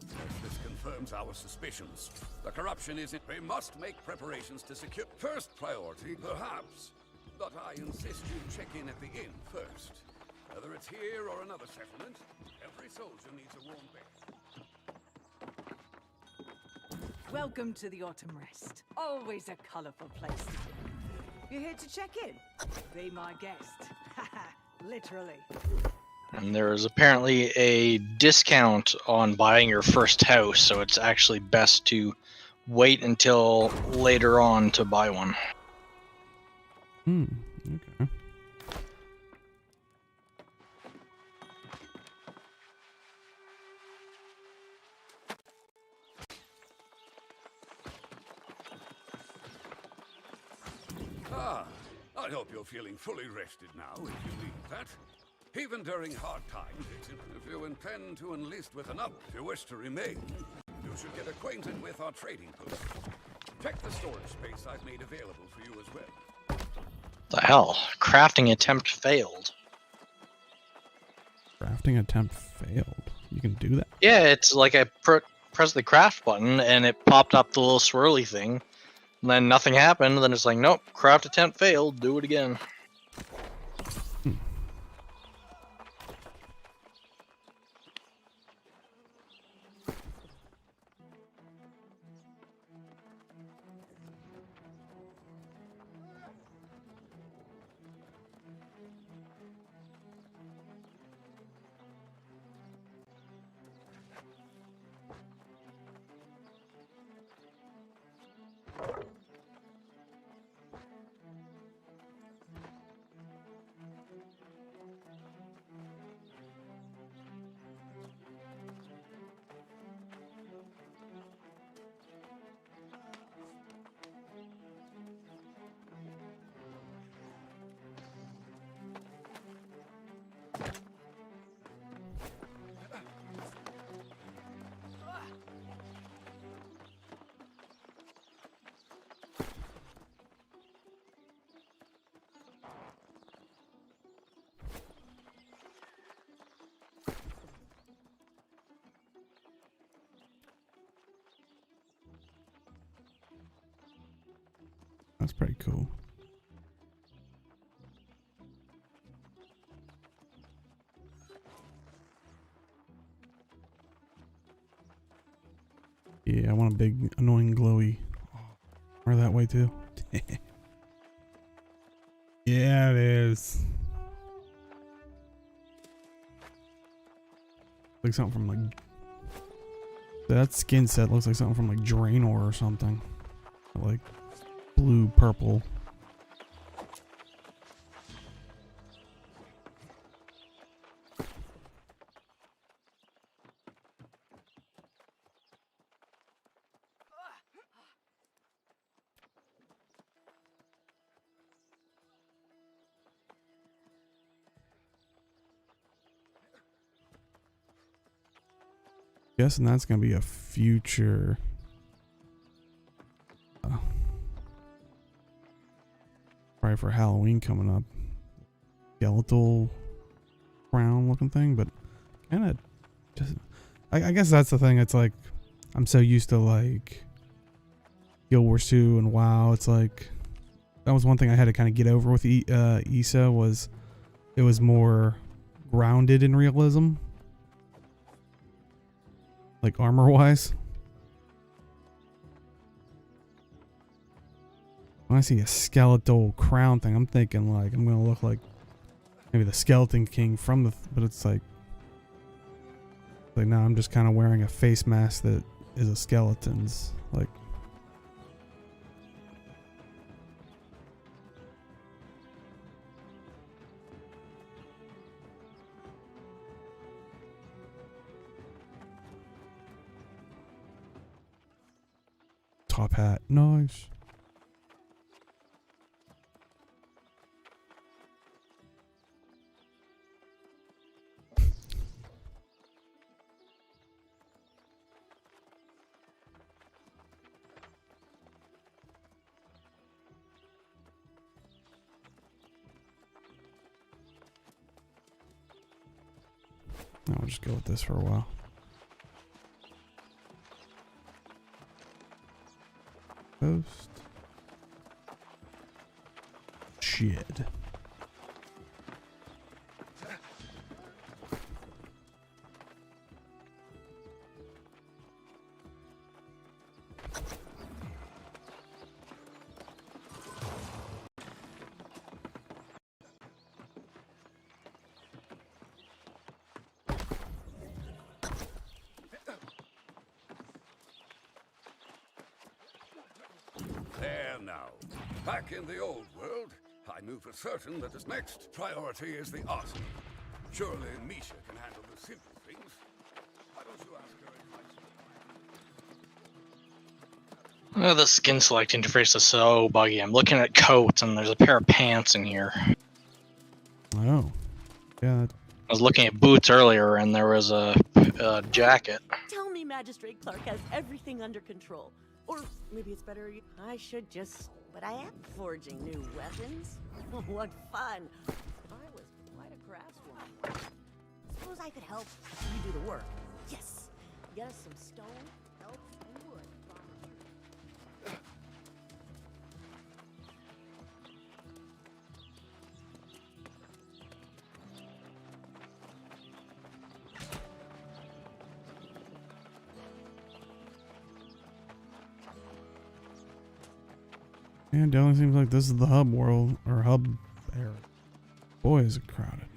Yes, this confirms our suspicions. The corruption is it. We must make preparations to secure first priority, perhaps. But I insist you check in at the inn first. Whether it's here or another settlement, every soldier needs a warm bed. Welcome to the Autumn Rest. Always a colorful place to be. You're here to check in? Be my guest. Haha, literally. And there is apparently a discount on buying your first house, so it's actually best to wait until later on to buy one. Okay. Ah, I hope you're feeling fully rested now, if you need that. Even during hard times, if you intend to enlist with an up, if you wish to remain, you should get acquainted with our trading post. Check the storage space I've made available for you as well. The hell? Crafting attempt failed. Crafting attempt failed. You can do that. Yeah, it's like I pressed the craft button and it popped up the little swirly thing. And then nothing happened. And then it's like, nope, craft attempt failed. Do it again. That's pretty cool. Yeah, I want a big, annoying, glowy. Or that way too. Yeah, it is. Like something from like that skin set looks like something from like Draenor or something. Like blue, purple. Guessing that's gonna be a future. Probably for Halloween coming up. Skeletal crown looking thing, but kind of just. I guess that's the thing. It's like I'm so used to like Guild Wars 2 and WoW. It's like that was one thing I had to kind of get over with ESA was it was more grounded in realism. Like armor wise. When I see a skeletal crown thing, I'm thinking like I'm gonna look like maybe the Skeleton King from the, but it's like now I'm just kind of wearing a face mask that is a skeleton's. Like, top hat, nice. I'll just go with this for a while. Post. Shed. There now. Back in the old world, I knew for certain that his next priority is the arsenal. Surely Misha can handle the simple things. Why don't you ask her advice? Oh, the skin select interface is so buggy. I'm looking at coats and there's a pair of pants in here. Oh. Yeah. I was looking at boots earlier and there was a jacket. Tell me Magistrate Clark has everything under control. Or maybe it's better I should just... But I am forging new weapons. What fun. I was quite a craftswoman. Suppose I could help you do the work. Yes. Get us some stone, elk, and wood. Yeah, it definitely seems like this is the hub world, or hub area. Boy, is it crowded.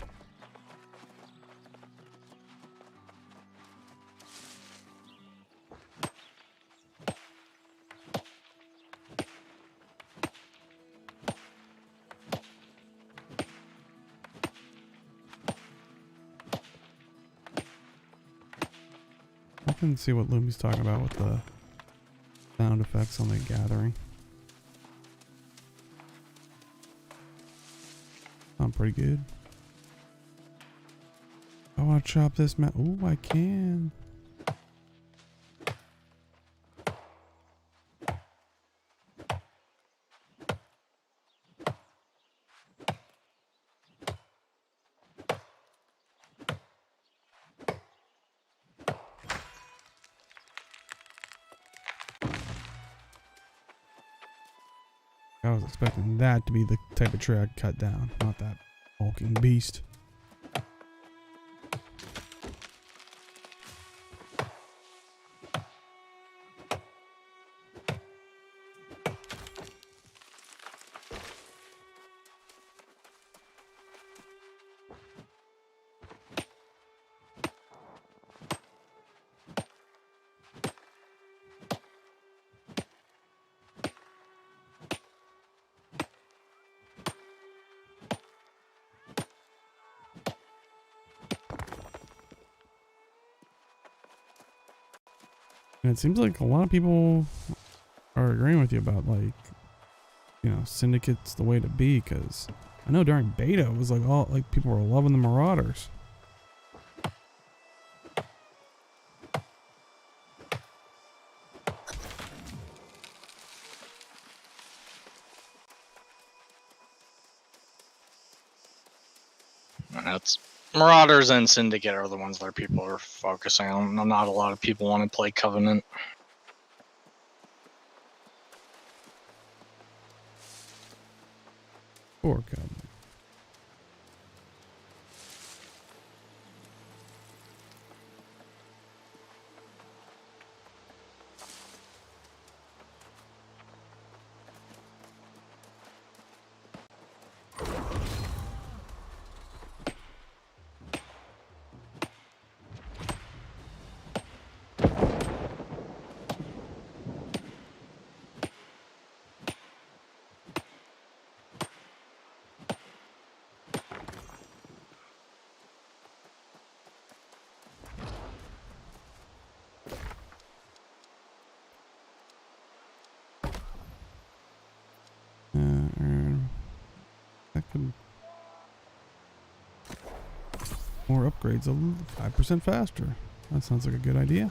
I can see what Lumi's talking about with the sound effects on the gathering. Sound pretty good. I want to chop this map. Ooh, I can. I was expecting that to be the type of tree I'd cut down, not that hulking beast. And it seems like a lot of people are agreeing with you about, like, you know, Syndicate's the way to be, because I know during beta it was like all, like, people were loving the Marauders. That's Marauders and Syndicate are the ones that people are focusing on. Not a lot of people want to play Covenant. Poor Covenant. That could more upgrades, 5% faster. That sounds like a good idea.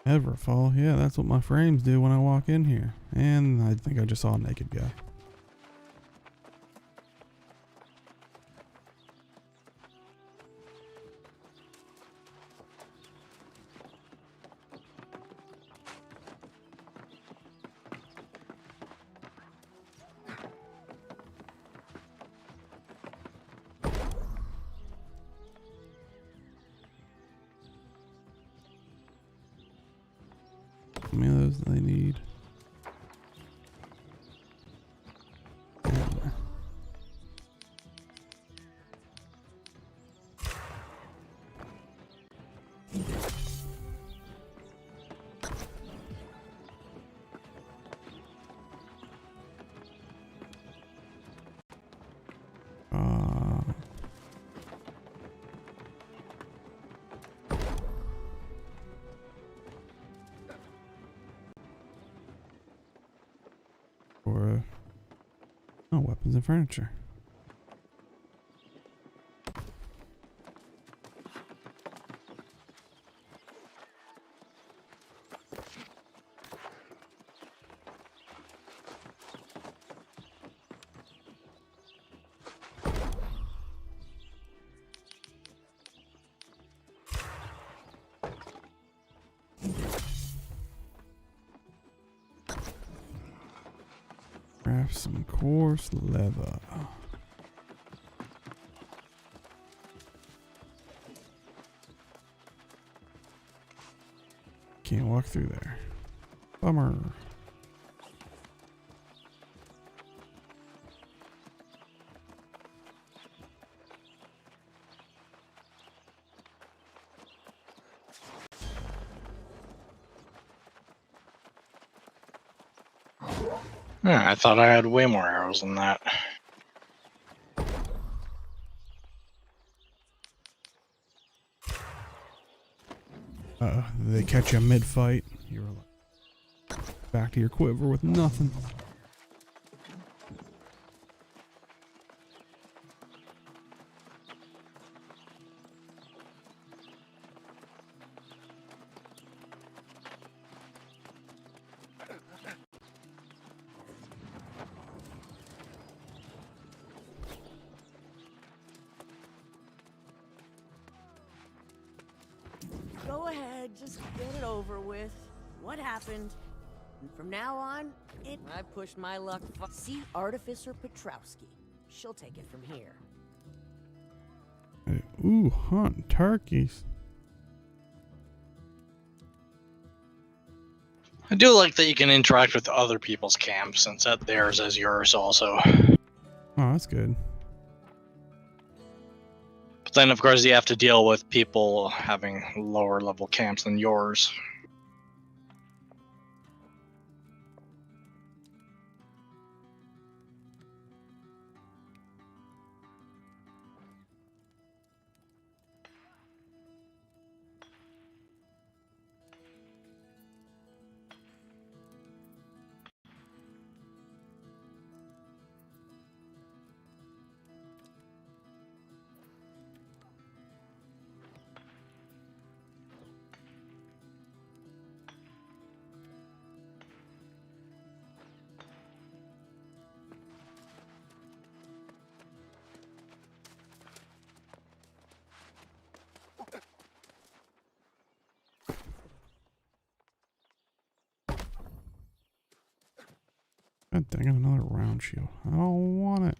Everfall. Yeah, that's what my frames do when I walk in here. And I think I just saw a naked guy. How many of those do they need? Yeah. For oh, weapons and furniture. Craft some coarse leather. Can't walk through there. Bummer. I thought I had way more arrows than that. They catch you mid-fight. You're back to your quiver with nothing. Go ahead, just get it over with. What happened? And from now on, I pushed my luck. See Artificer Petrowski. She'll take it from here. Hey, ooh, hunting turkeys. I do like that you can interact with other people's camps and set theirs as yours also. Oh, that's good. But then, of course, you have to deal with people having lower level camps than yours. God dang it, another round shield. I don't want it.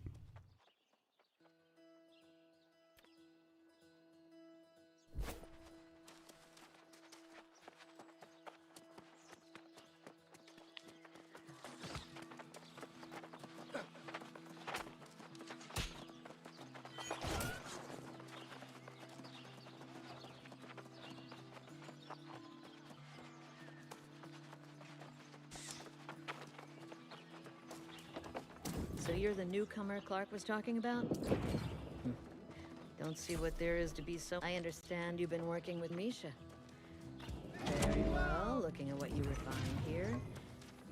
So you're the newcomer Clark was talking about? Don't see what there is to be so... I understand you've been working with Misha. Very well, looking at what you refined here,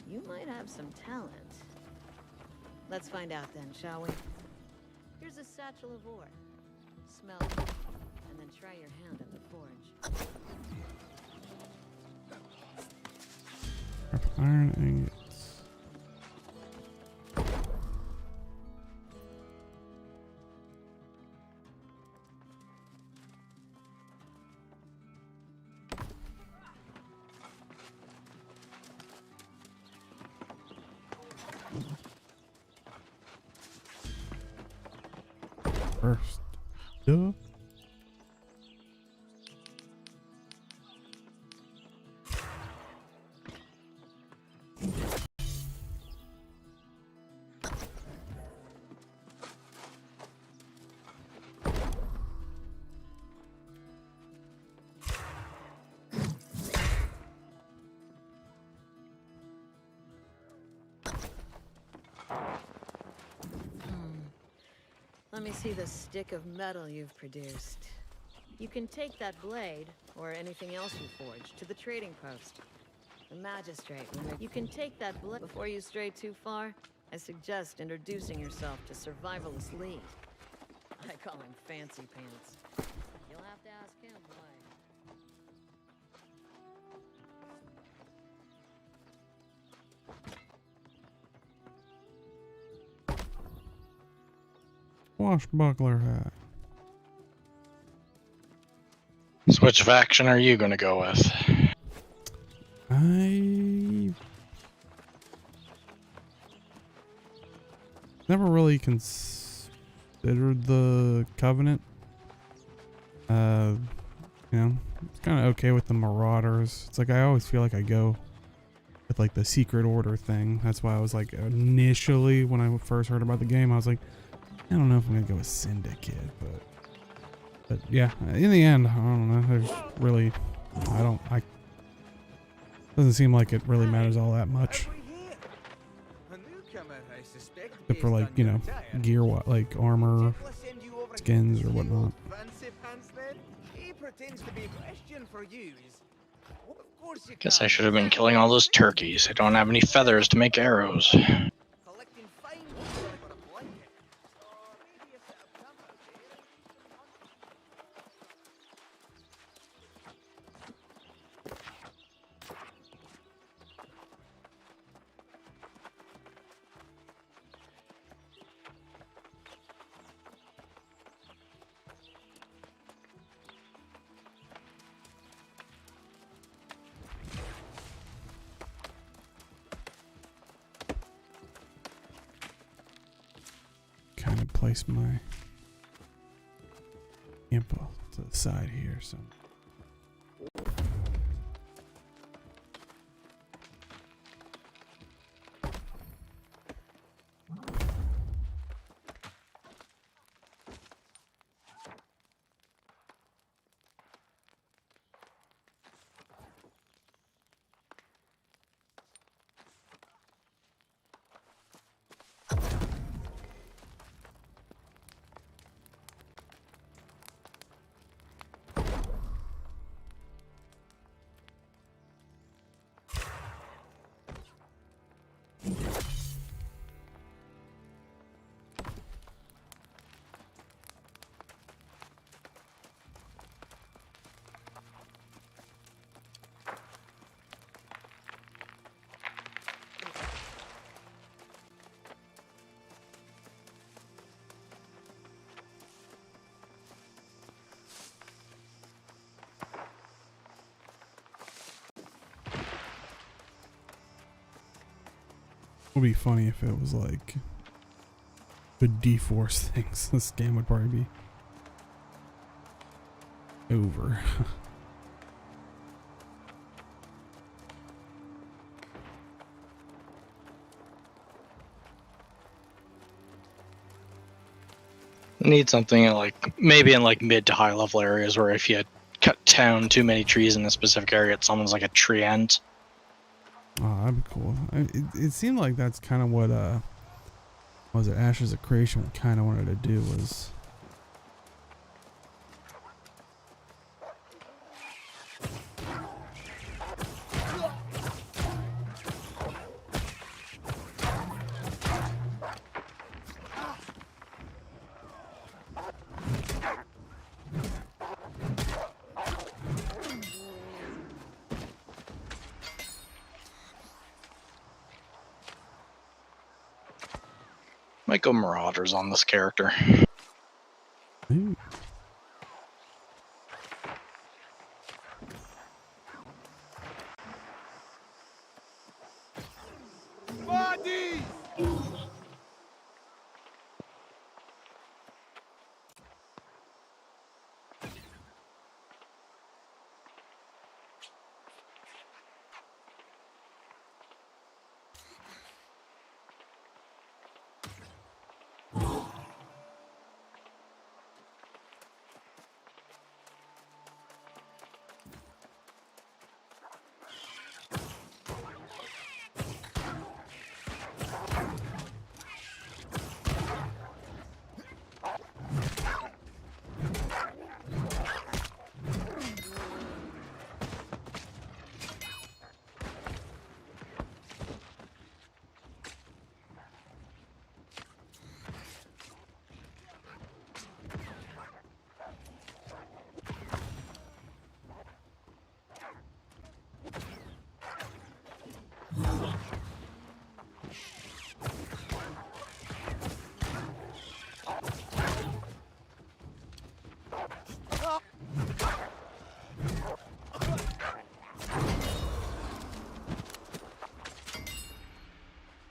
you might have some talent. Let's find out then, shall we? Here's a satchel of ore. Smell it, and then try your hand at the forge. Iron ingots. First, duh. Let me see the stick of metal you've produced. You can take that blade, or anything else you forge, to the trading post. The magistrate will make... You can take that blade... Before you stray too far, I suggest introducing yourself to Survivalist Lee. I call him Fancy Pants. You'll have to ask him why. Swashbuckler hat. So which faction are you going to go with? I never really considered the Covenant. You know, it's kind of okay with the Marauders. It's like I always feel like I go with like the Secret Order thing. That's why I was like initially when I first heard about the game, I was like, I don't know if I'm gonna go with Syndicate, but yeah, in the end, I don't know. There's really, doesn't seem like it really matters all that much. Except for like, you know, gear, like armor, skins or whatnot. Guess I should have been killing all those turkeys. I don't have any feathers to make arrows. Kind of place my info to the side here, so. It would be funny if it was like the D-Force things. This game would probably be over. Need something like maybe in like mid to high level areas where if you cut down too many trees in a specific area, it summons like a tree ant. Oh, that'd be cool. It seemed like that's kind of what was it Ashes of Creation kind of wanted to do was. Might go Marauders on this character. Ooh.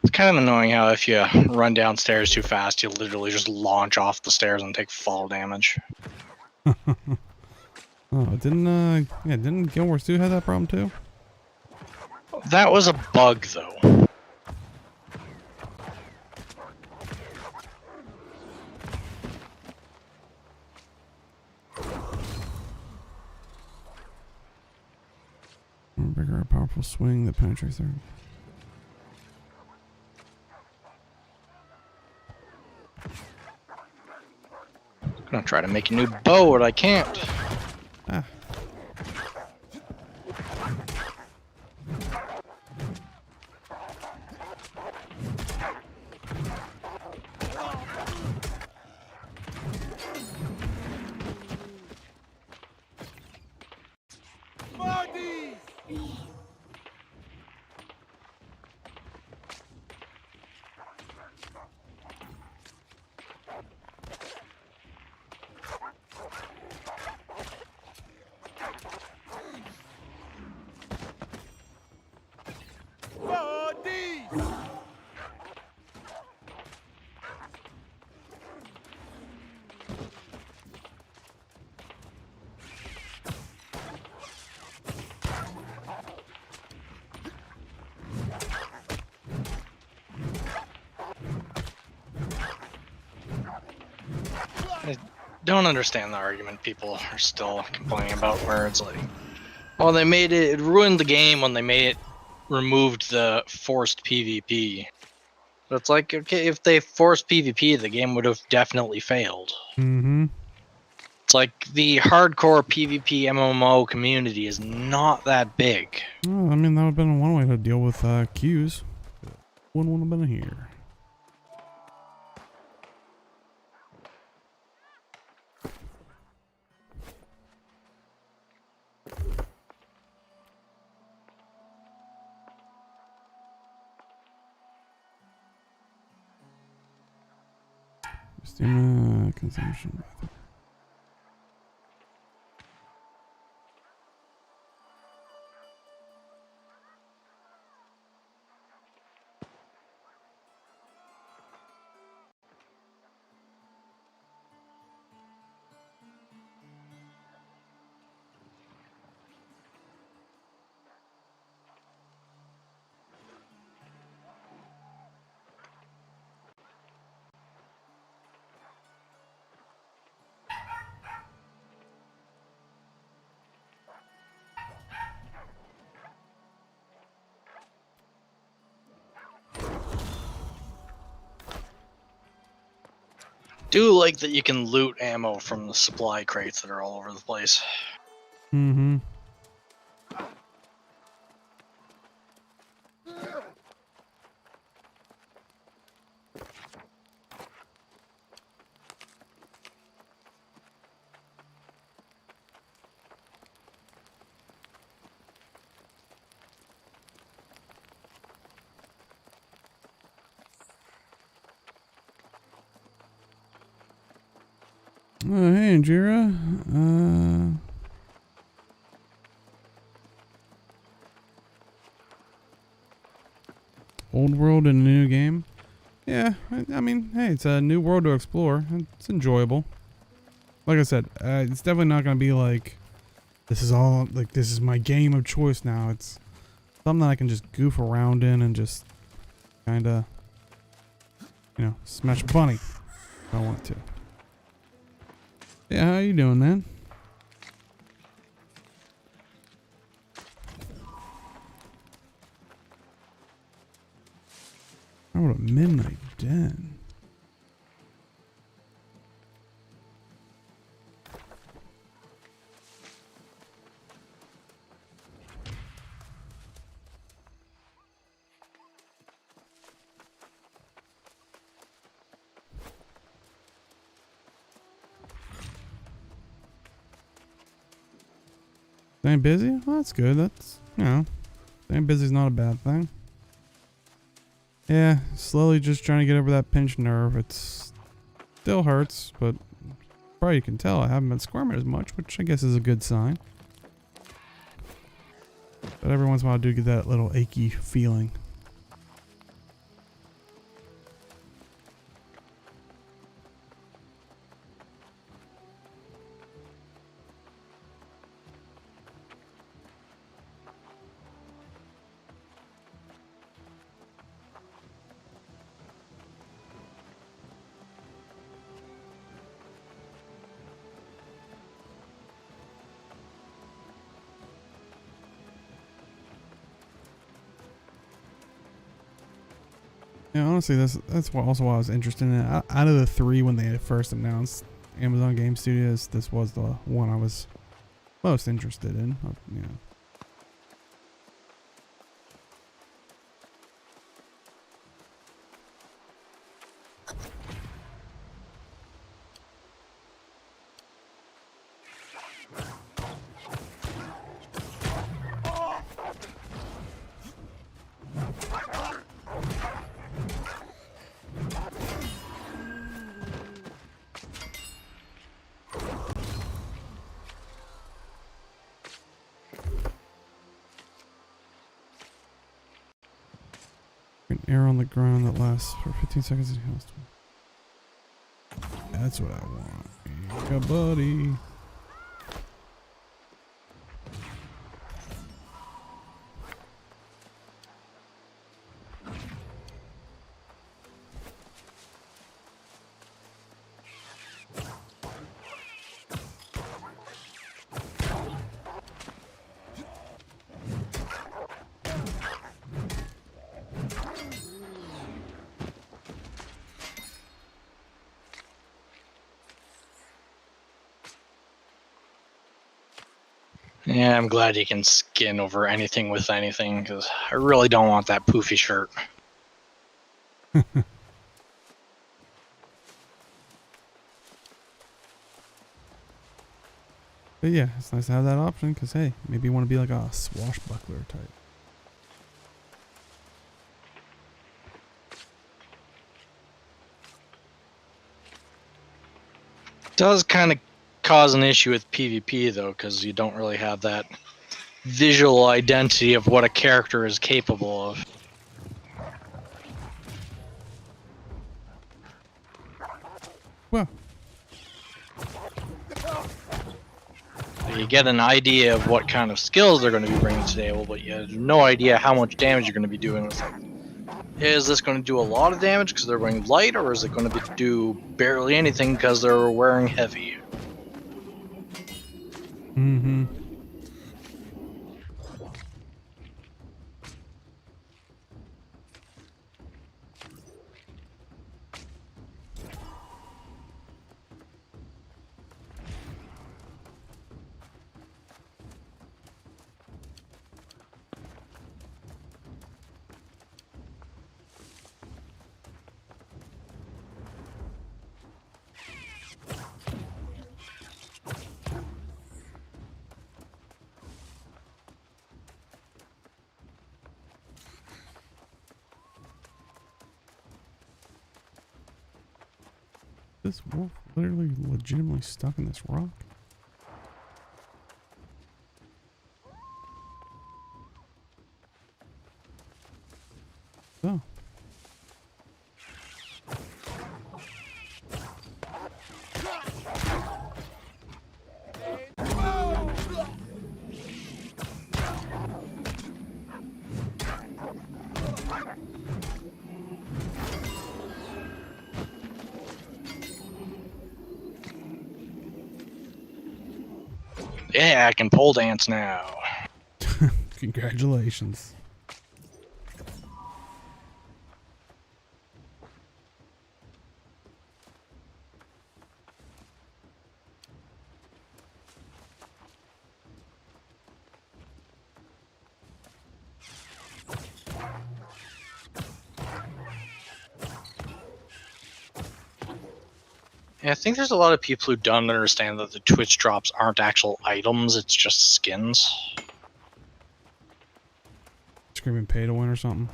It's kind of annoying how if you run downstairs too fast, you literally just launch off the stairs and take fall damage. Oh, didn't Guild Wars 2 have that problem too? That was a bug, though. Bigger, a powerful swing that penetrates their. I'm gonna try to make a new bow, but I can't. Ah. I don't understand the argument people are still complaining about, where it's like, well, they made it ruined the game when they made it removed the forced PvP. But it's like, okay, if they forced PvP, the game would have definitely failed. Mm-hmm. It's like the hardcore PvP MMO community is not that big. Well, I mean, that would have been one way to deal with queues. Wouldn't have been here. Stamina consumption. Do like that you can loot ammo from the supply crates that are all over the place. Mm-hmm. Hey, Jira. Old world in a new game. Yeah, I mean, hey, it's a new world to explore. It's enjoyable. Like I said, it's definitely not going to be like, this is my game of choice now. It's something that I can just goof around in and just kind of, smash a bunny if I want to. Yeah, how you doing, man? How about a midnight den? Staying busy? Well, that's good. That's, staying busy is not a bad thing. Yeah, slowly just trying to get over that pinched nerve. It's still hurts, but probably you can tell I haven't been squirming as much, which I guess is a good sign. But every once in a while I do get that little achy feeling. Yeah, honestly, that's also why I was interested in it. Out of the three when they first announced Amazon Game Studios, this was the one I was most interested in. An arrow on the ground that lasts for 15 seconds and heals. That's what I want. Yeah, buddy. Yeah, I'm glad you can skin over anything with anything, because I really don't want that poofy shirt. But yeah, it's nice to have that option, because hey, maybe you want to be like a swashbuckler type. Does kind of cause an issue with PvP though, because you don't really have that visual identity of what a character is capable of. Well, you get an idea of what kind of skills they're going to be bringing to the table, but you have no idea how much damage you're going to be doing. It's like, is this going to do a lot of damage because they're wearing light, or is it going to do barely anything because they're wearing heavy? mm-hmm. This wolf literally legitimately stuck in this rock? Oh. Yeah, I can pole dance now. Congratulations. Yeah, I think there's a lot of people who don't understand that the Twitch drops aren't actual items, it's just skins. Screaming pay to win or something.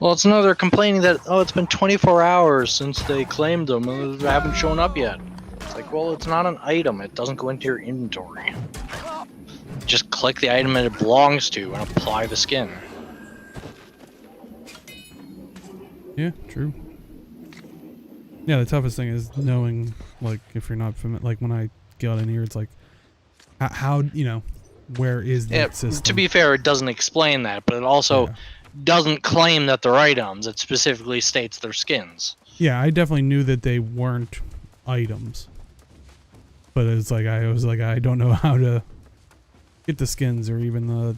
Well, it's no, they're complaining that, oh, it's been 24 hours since they claimed them and they haven't shown up yet. It's like, well, it's not an item, it doesn't go into your inventory. Just click the item it belongs to and apply the skin. Yeah, true. Yeah, the toughest thing is knowing, like, if you're not familiar, like, when I get in here, it's like, how you know, where is that system? To be fair, it doesn't explain that, but it also doesn't claim that they're items. It specifically states they're skins. Yeah, I definitely knew that they weren't items. But it's like, I don't know how to get the skins or even the,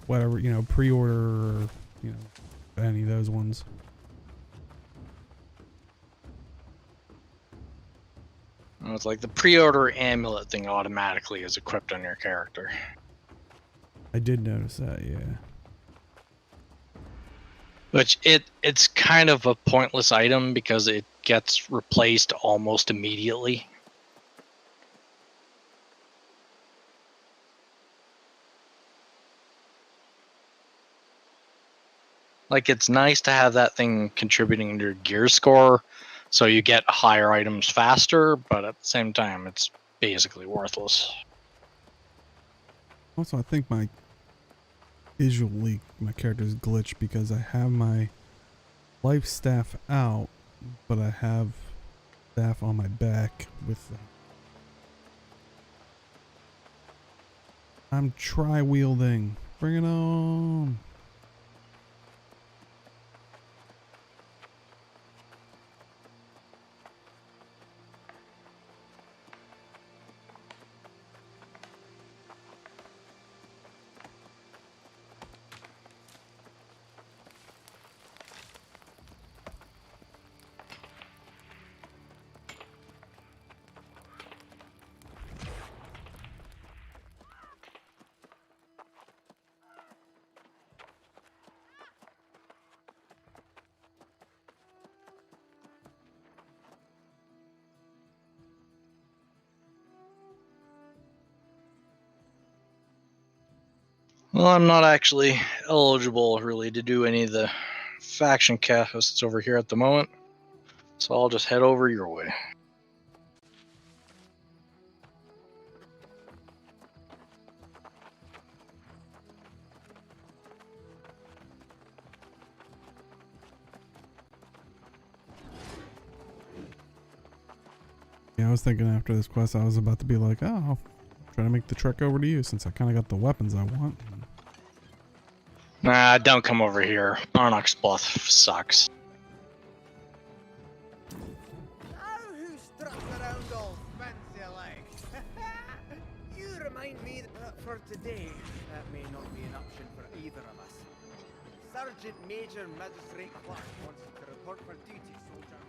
whatever, you know, pre-order or, you know, any of those ones. It's like the pre-order amulet thing automatically is equipped on your character. I did notice that, yeah. Which it's kind of a pointless item because it gets replaced almost immediately. Like, it's nice to have that thing contributing to your gear score, so you get higher items faster, but at the same time, it's basically worthless. Also, I think my character's glitched because I have my life staff out, but I have staff on my back with them. I'm tri-wielding. Bring it on. Well, I'm not actually eligible, really, to do any of the faction quests over here at the moment, so I'll just head over your way. Yeah, I was thinking after this quest, I was about to be like, oh, I'll try to make the trek over to you since I kind of got the weapons I want. Nah, don't come over here. Arnox Bluff sucks. Oh, who struts around all fancy like? You remind me that for today, that may not be an option for either of us. Sergeant Major Magistrate Clark wants you to report for duty, soldier.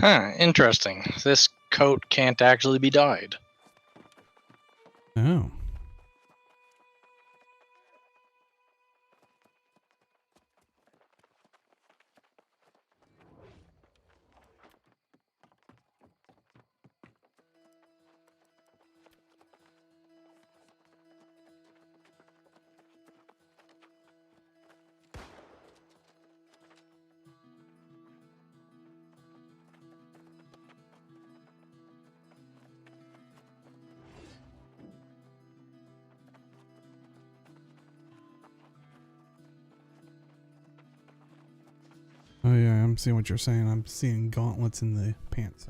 Huh, interesting. This coat can't actually be dyed. Oh. Oh yeah, I'm seeing what you're saying. I'm seeing gauntlets in the pants.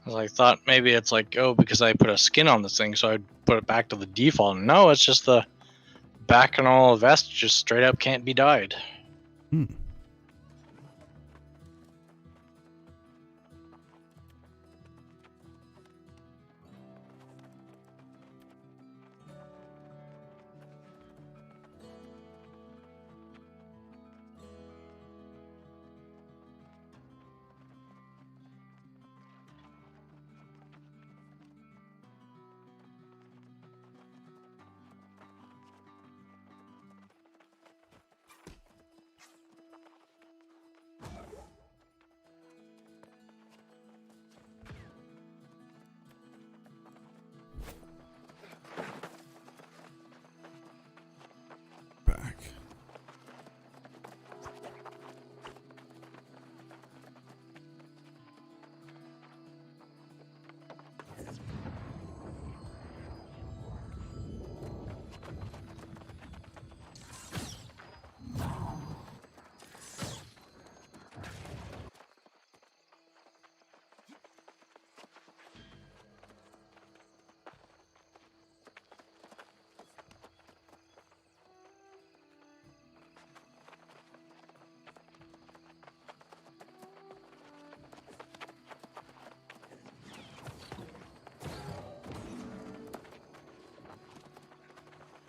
I thought maybe it's like, oh, because I put a skin on this thing, so I'd put it back to the default. No, it's just the back and all vest just straight up can't be dyed. Hmm. Back.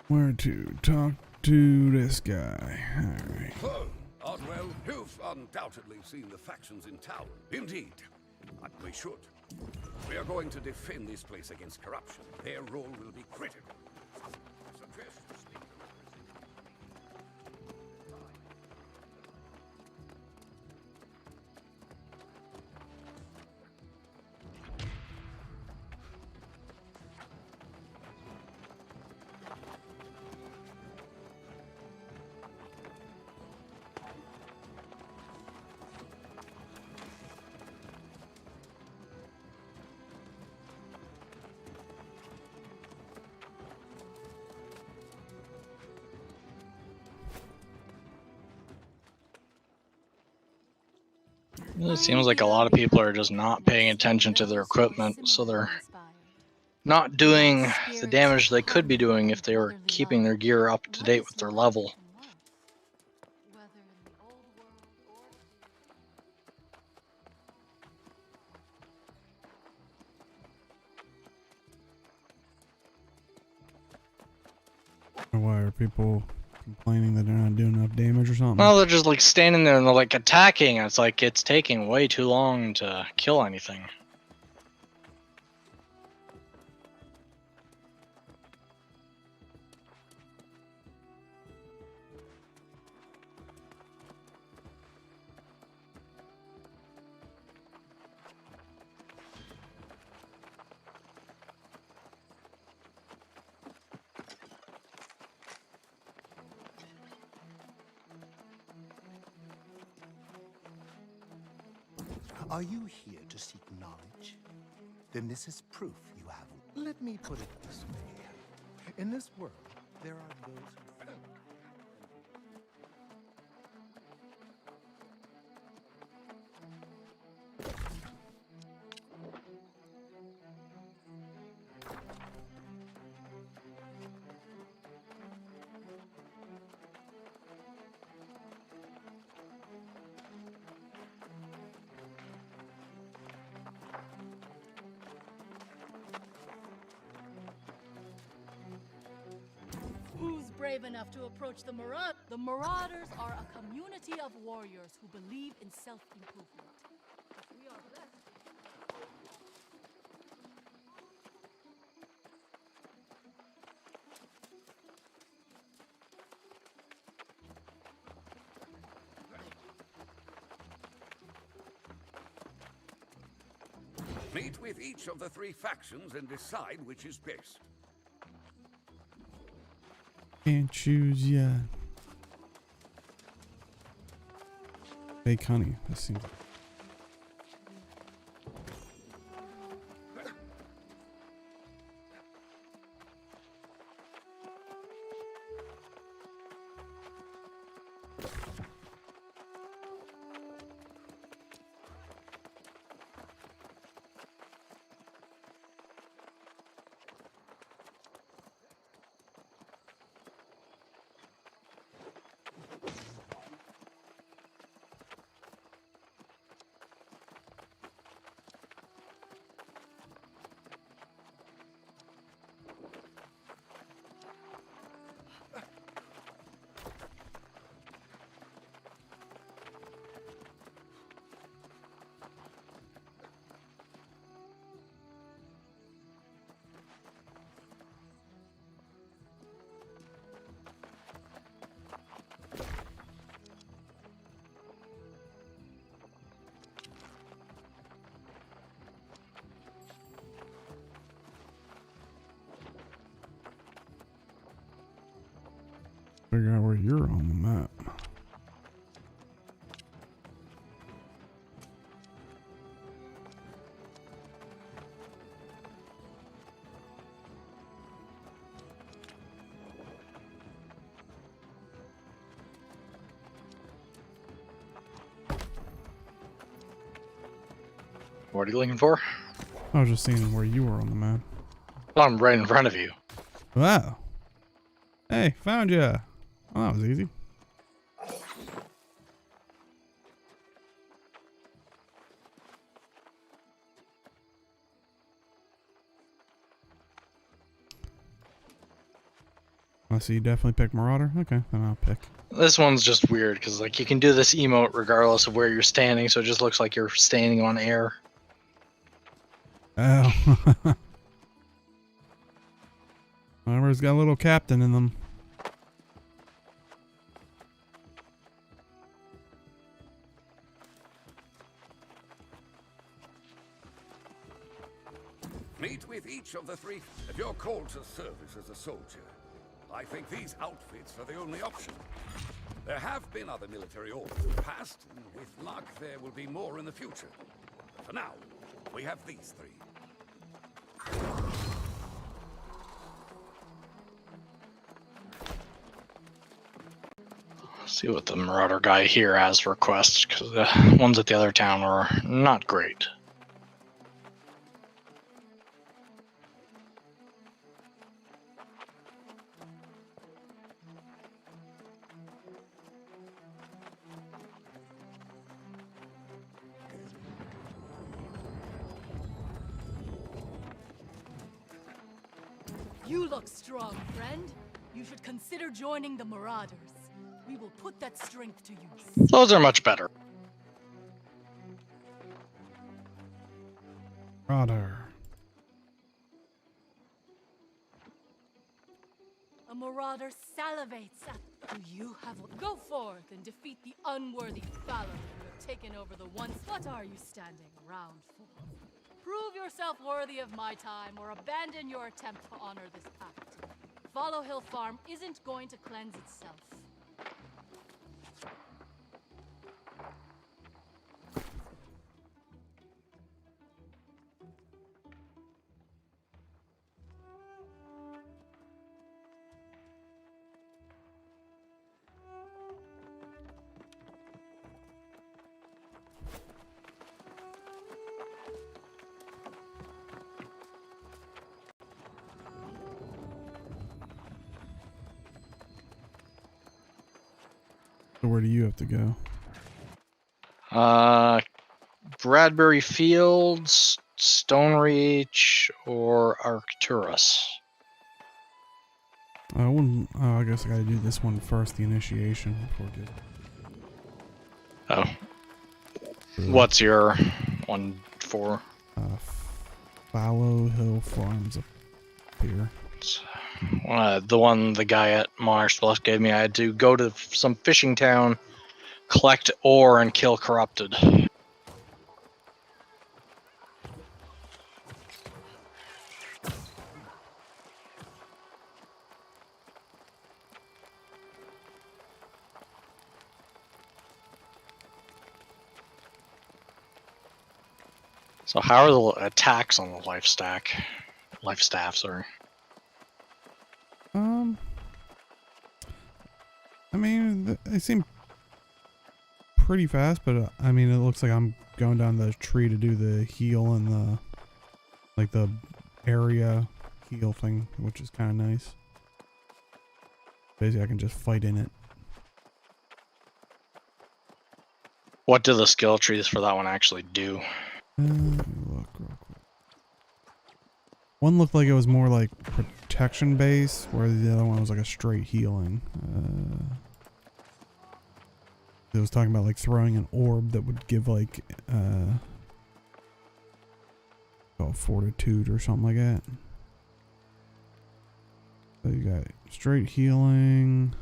Where to talk to this guy? Alright. Oh, Ardwell, you've undoubtedly seen the factions in town. Indeed. And we should. We are going to defend this place against corruption. Their role will be critical. I suggest you speak to It seems like a lot of people are just not paying attention to their equipment, so they're not doing the damage they could be doing if they were keeping their gear up to date with their level. Why are people complaining that they're not doing enough damage or something? Well, they're just like standing there and they're like attacking. It's like it's taking way too long to kill anything. Are you here to seek knowledge? Then this is proof you have. Let me put it this way. In this world, there are those who... brave enough to approach the Marauders. The Marauders are a community of warriors who believe in self-improvement. We are blessed. Meet with each of the 3 factions and decide which is best. Can't choose yet. Fake honey. This seems. Figure out where you're on the map. What are you looking for? I was just seeing where you were on the map. I'm right in front of you. Wow. Hey, found ya. Well, that was easy. I see you definitely picked Marauder. Okay, then I'll pick. This one's just weird because like you can do this emote regardless of where you're standing, so it just looks like you're standing on air. Oh. Armor's got a little captain in them. Meet with each of the 3. If you're called to service as a soldier, I think these outfits are the only option. There have been other military orders in the past, and with luck there will be more in the future. But for now, we have these 3. See what the Marauder guy here has for quests, because the ones at the other town are not great. You look strong, friend. You should consider joining the Marauders. We will put that strength to use. Those are much better. Marauder. A Marauder salivates at... Do you have... Go forth and defeat the unworthy Fallow who have taken over the once... What are you standing around for? Prove yourself worthy of my time or abandon your attempt to honor this pact. Follow Hill Farm isn't going to cleanse itself. So where do you have to go? Bradbury Fields, Stone Reach, or Arcturus. I wouldn't. Oh, I guess I gotta do this one first, the initiation, before I get. Oh. What's your one for? Fallow Hill Farms up here. The one the guy at Marshall gave me. I had to go to some fishing town, collect ore, and kill corrupted. So how are the attacks on the life staff, sorry? I mean, they seem pretty fast, but I mean, it looks like I'm going down the tree to do the heal and the area heal thing, which is kind of nice. Basically, I can just fight in it. What do the skill trees for that one actually do? Let me look real quick. One looked like it was more like protection base, where the other one was like a straight healing. It was talking about like throwing an orb that would give like fortitude or something like that. So you got straight healing.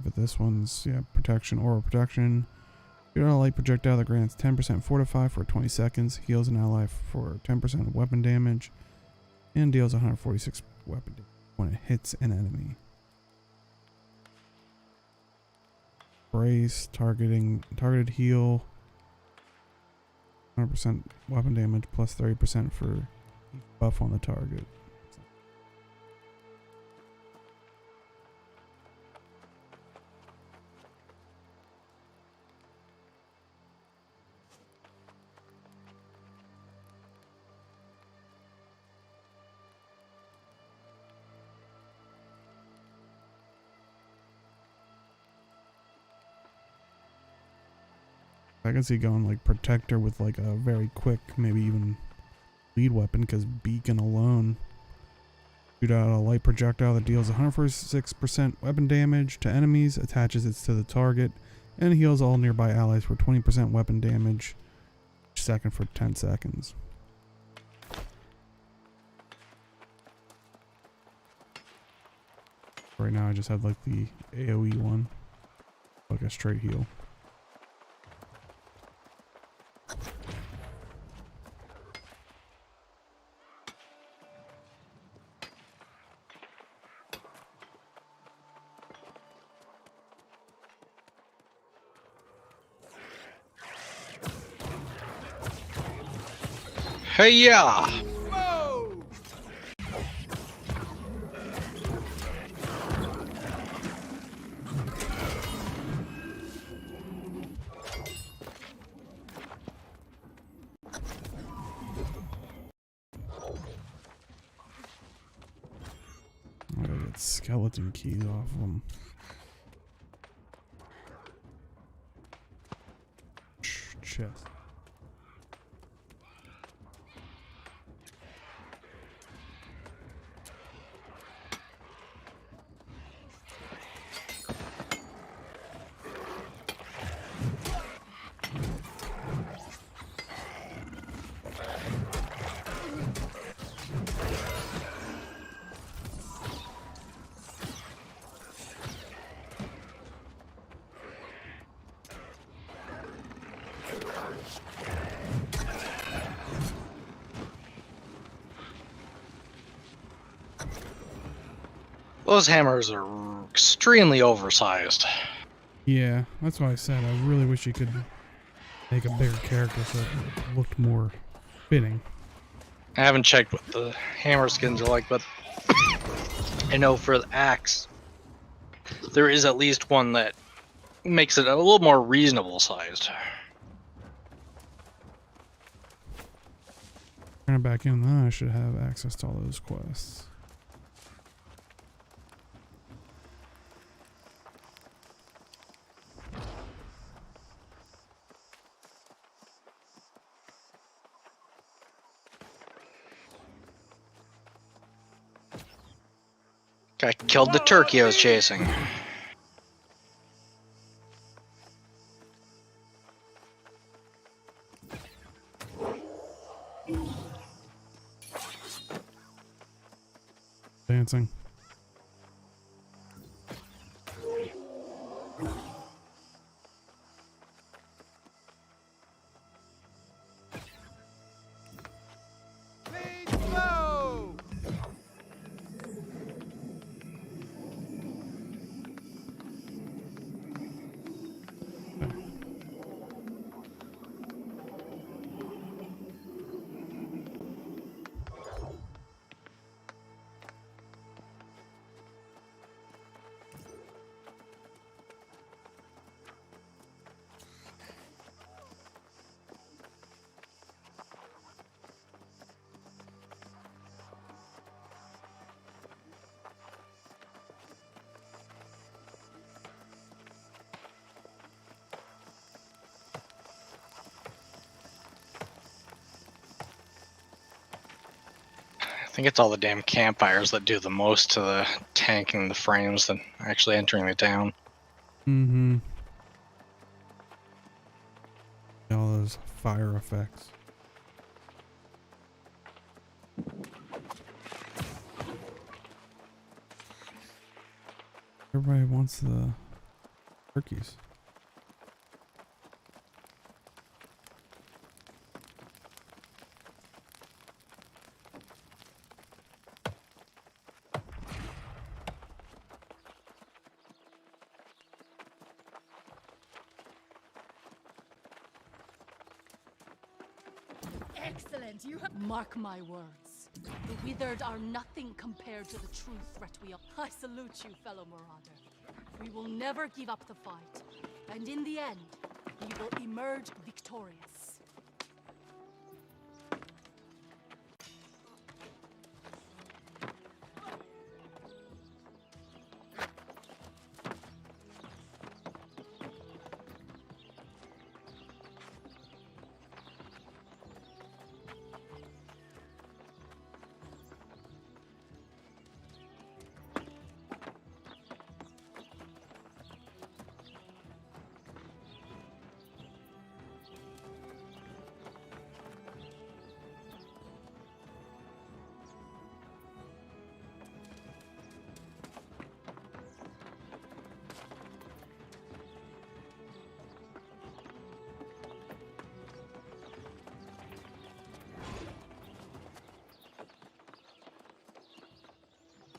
But this one's, yeah, protection, aura protection. Shoot out a light projectile that grants 10% fortify for 20 seconds, heals an ally for 10% weapon damage, and deals 146 weapon damage when it hits an enemy. Brace, targeted heal, 100% weapon damage plus 30% for each buff on the target. I can see going like protector with like a very quick, maybe even lead weapon, because beacon alone. Shoot out a light projectile that deals 146% weapon damage to enemies, attaches it to the target, and heals all nearby allies for 20% weapon damage each second for 10 seconds. Right now I just have like the AoE one, like a straight heal. Hey, yeah. I gotta get skeleton keys off of them. Chest. Those hammers are extremely oversized. Yeah, that's why I said I really wish you could make a bigger character so it looked more fitting. I haven't checked what the hammer skins are like, but I know for the axe, there is at least one that makes it a little more reasonable sized. Turn it back in, then I should have access to all those quests. I killed the turkey I was chasing. Dancing. Please go! I think it's all the damn campfires that do the most to the tanking the frames than actually entering the town. Mm-hmm. All those fire effects. Everybody wants the turkeys. Excellent. You have. Mark my words. The withered are nothing compared to the true threat we are. I salute you, fellow marauder. We will never give up the fight. And in the end, we will emerge victorious.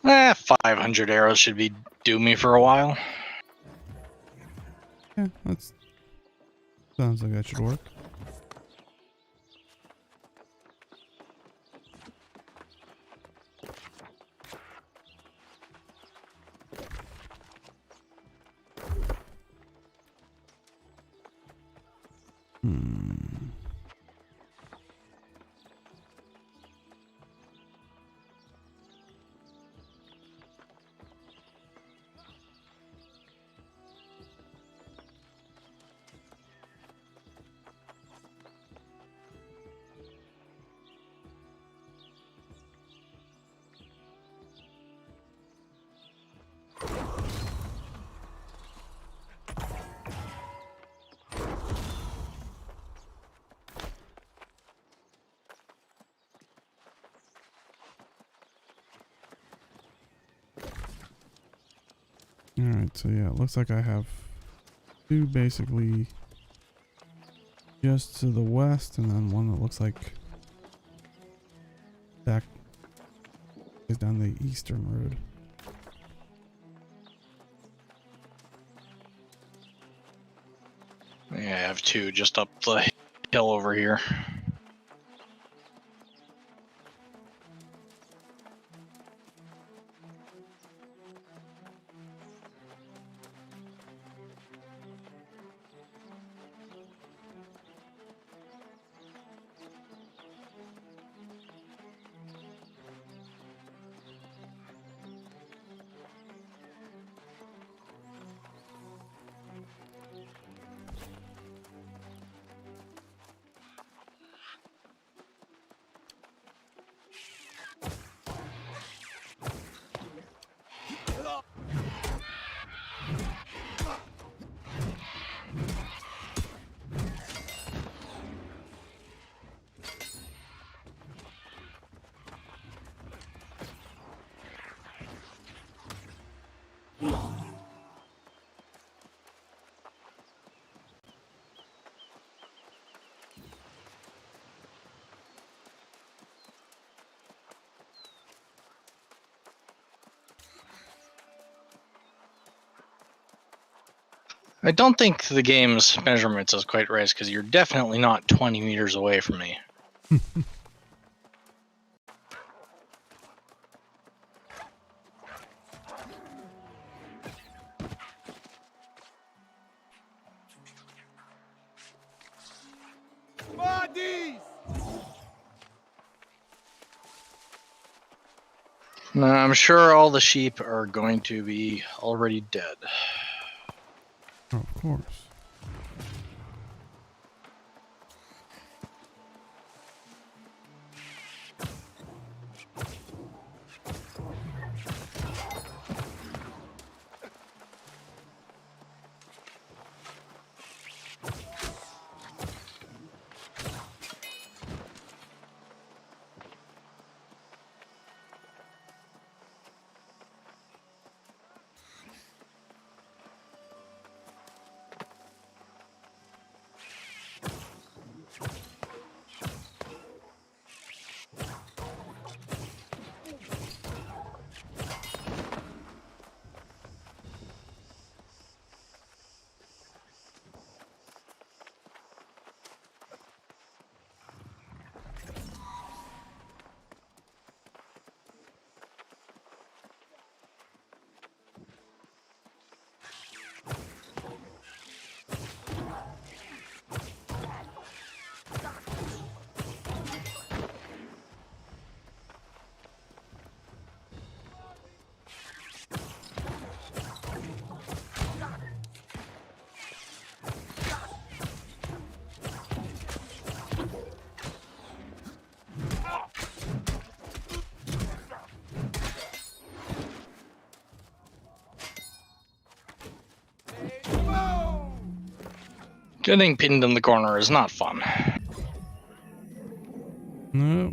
Eh, 500 arrows should be do me for a while. Yeah, that's sounds like that should work. Alright, so yeah, it looks like I have two basically just to the west, and then one that looks like back is down the eastern road. Yeah, I have two just up the hill over here. I don't think the game's measurements is quite right, because you're definitely not 20 meters away from me. Bodies! Now, I'm sure all the sheep are going to be already dead. Oh, of course. Getting pinned in the corner is not fun. No.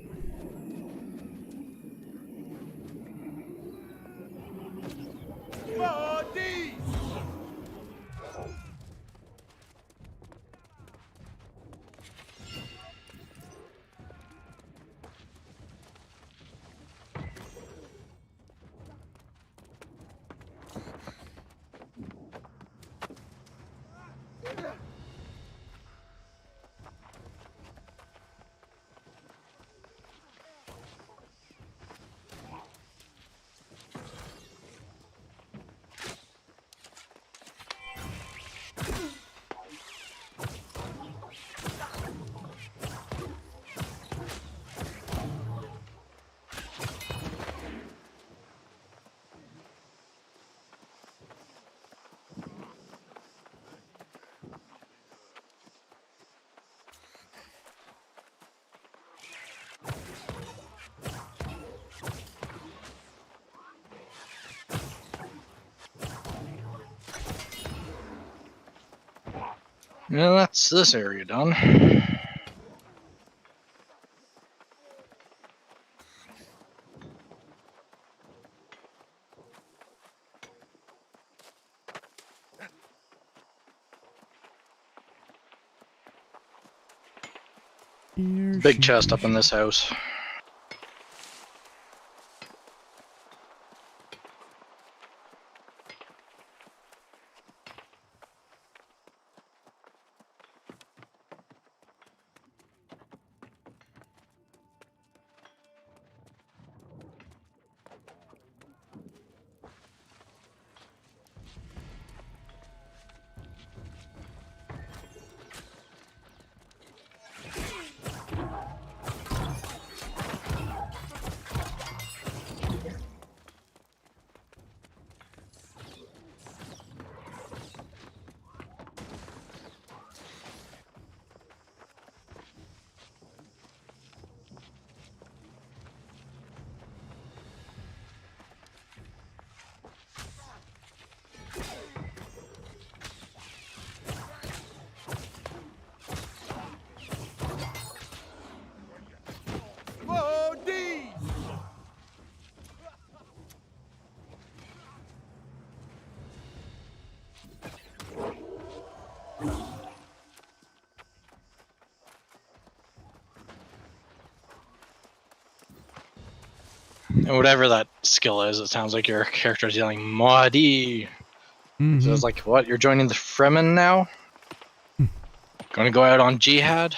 Bodies! Yeah, that's this area done. Big chest up in this house. Bodies! And whatever that skill is, it sounds like your character's yelling "Maudie." So it's like, what? You're joining the Fremen now? Gonna go out on jihad?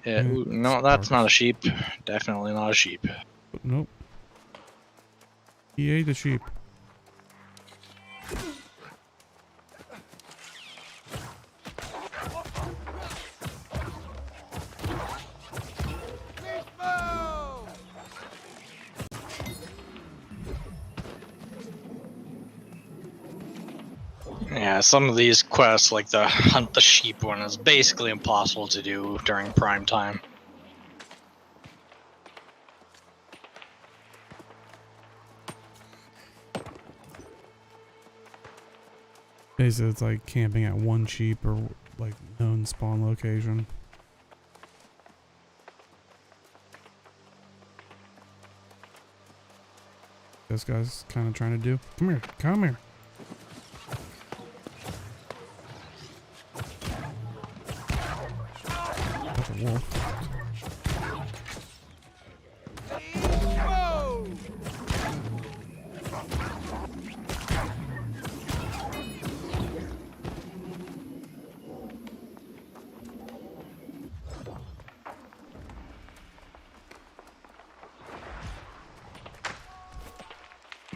Yeah, ooh, no, that's not a sheep. Definitely not a sheep. Nope. He ate the sheep. Yeah, some of these quests, like the hunt the sheep one, is basically impossible to do during prime time. Basically, it's like camping at one sheep or like known spawn location. This guy's kind of trying to do. Come here, come here. That's a wolf.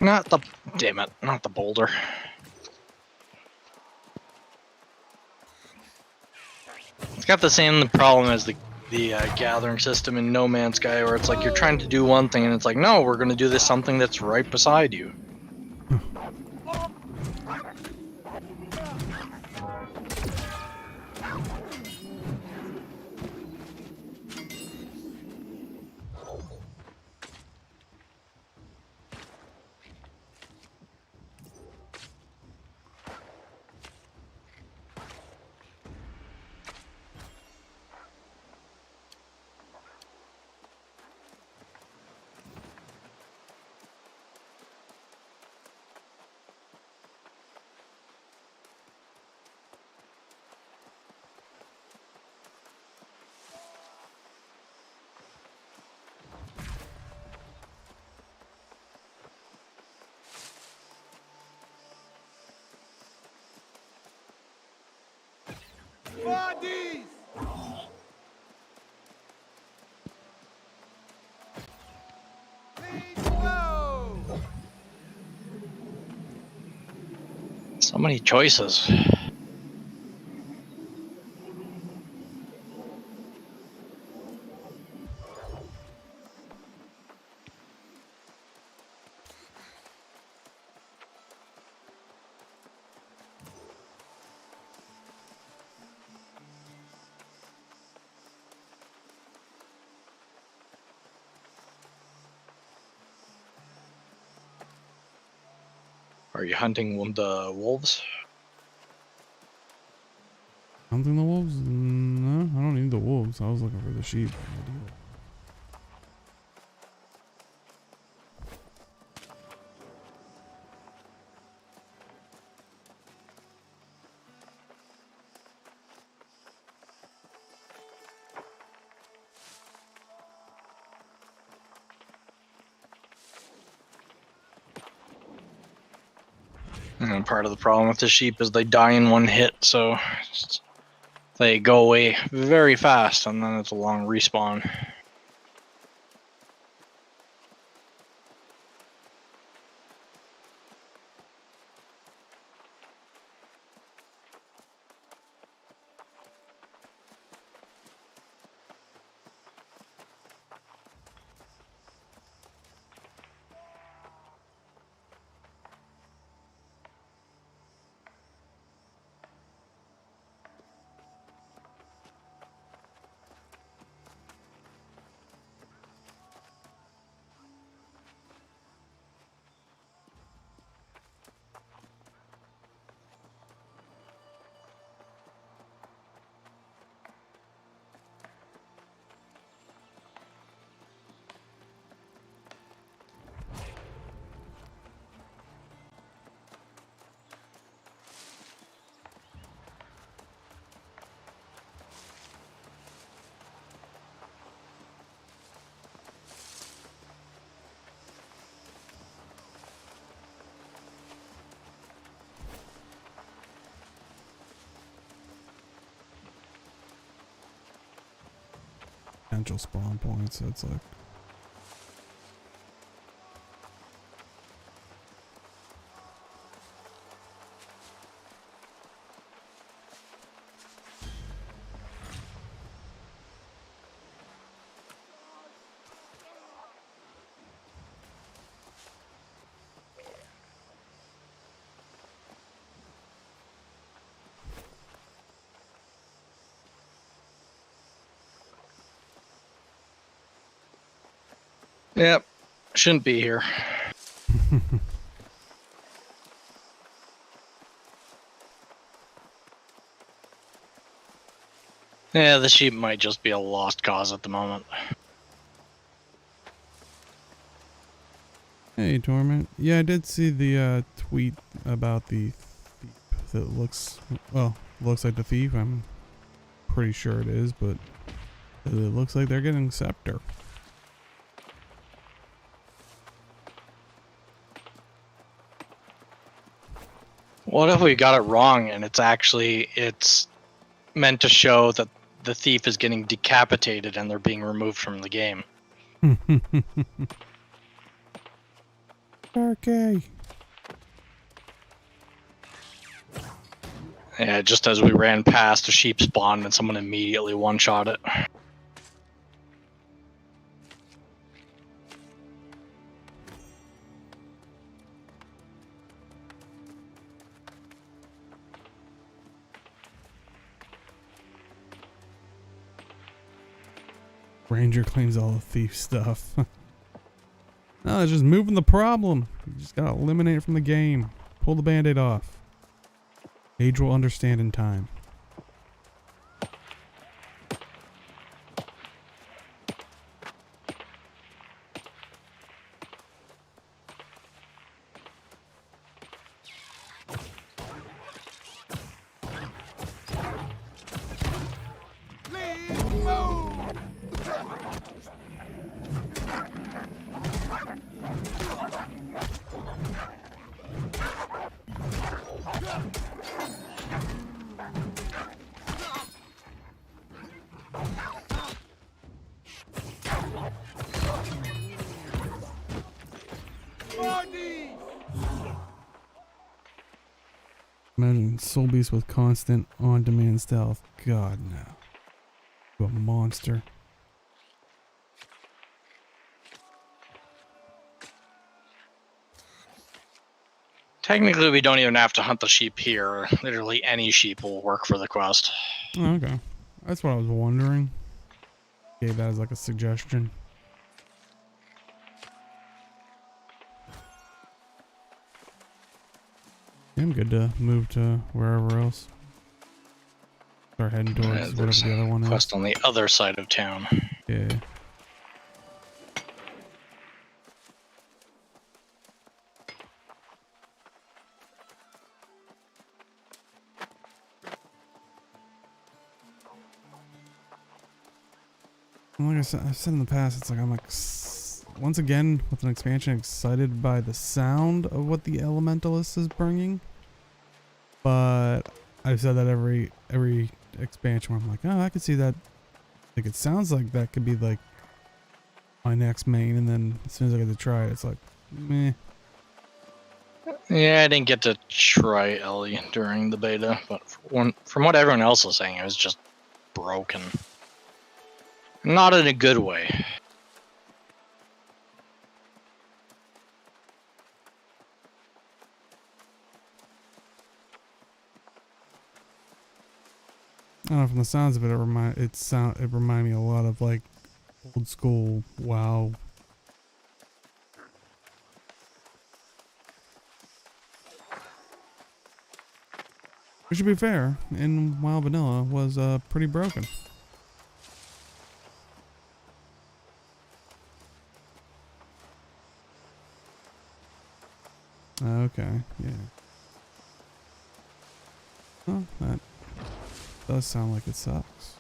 Not the, damn it, not the boulder. It's got the same problem as the gathering system in No Man's Sky, where it's like you're trying to do one thing and it's like, no, we're gonna do this something that's right beside you. Bodies! Please go! So many choices. Are you hunting the wolves? Hunting the wolves? No, I don't need the wolves. I was looking for the sheep. And part of the problem with the sheep is they die in one hit, so they go away very fast, and then it's a long respawn. potential spawn points, so it's like. Yep. Shouldn't be here. Yeah, the sheep might just be a lost cause at the moment. Hey, Torment. Yeah, I did see the tweet about the thief that looks like the thief. I'm pretty sure it is, but it looks like they're getting Scepter. What if we got it wrong and it's meant to show that the thief is getting decapitated and they're being removed from the game? Okay. Yeah, just as we ran past a sheep spawn and someone immediately one-shot it. Ranger claims all the thief stuff. No, it's just moving the problem. You just gotta eliminate it from the game. Pull the band-aid off. Age will understand in time. Imagine Soul Beast with constant on-demand stealth. God, no. You a monster. Technically, we don't even have to hunt the sheep here. Literally any sheep will work for the quest. Oh, okay. That's what I was wondering. Gave that as like a suggestion. I'm good to move to wherever else. Start heading towards whatever the other one is. Quest on the other side of town. Yeah. Like I've said in the past, it's like I'm like, once again, with an expansion, excited by the sound of what the Elementalist is bringing. But I've said that every expansion where I'm like, oh, I could see that. Like, it sounds like that could be like my next main, and then as soon as I get to try it, it's like, meh. Yeah, I didn't get to try Ellie during the beta, but from what everyone else was saying, it was just broken. Not in a good way. I don't know, from the sounds of it, it reminded me a lot of like old school WoW. Which, to be fair, in WoW Vanilla was pretty broken. Okay, yeah. Well, that does sound like it sucks.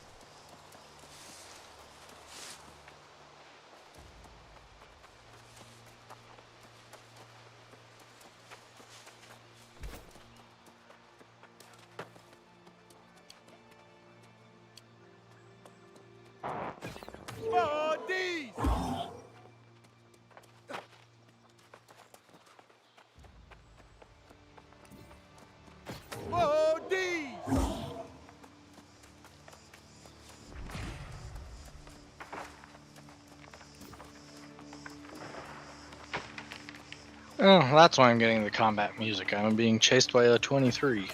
Oh, that's why I'm getting the combat music. I'm being chased by a 23.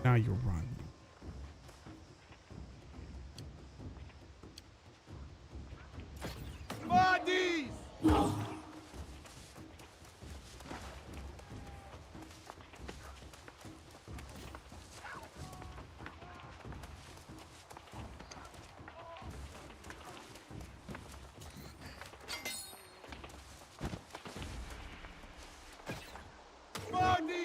Now you run. Bodies! Bodies!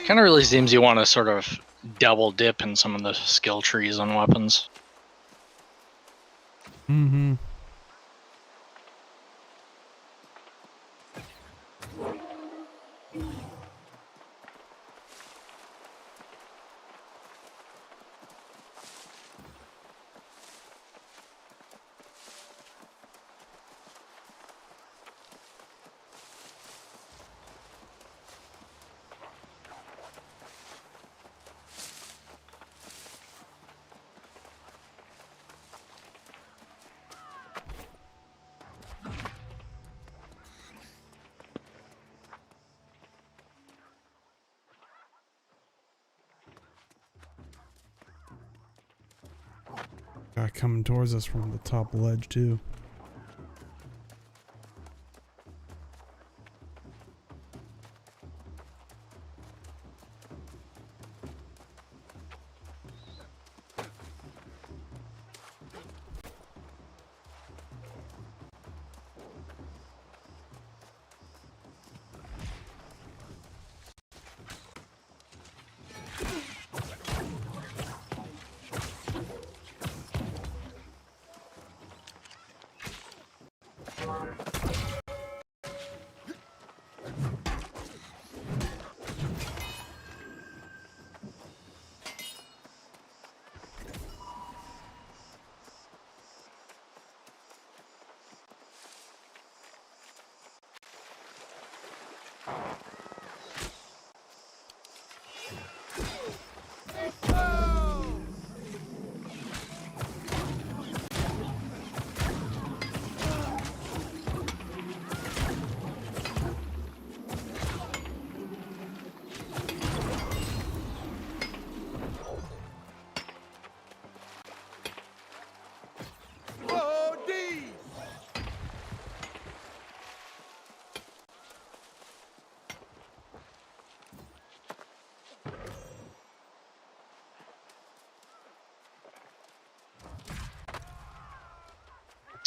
Kind of really seems you want to sort of double dip in some of the skill trees on weapons. Mm-hmm. Guy coming towards us from the top ledge too.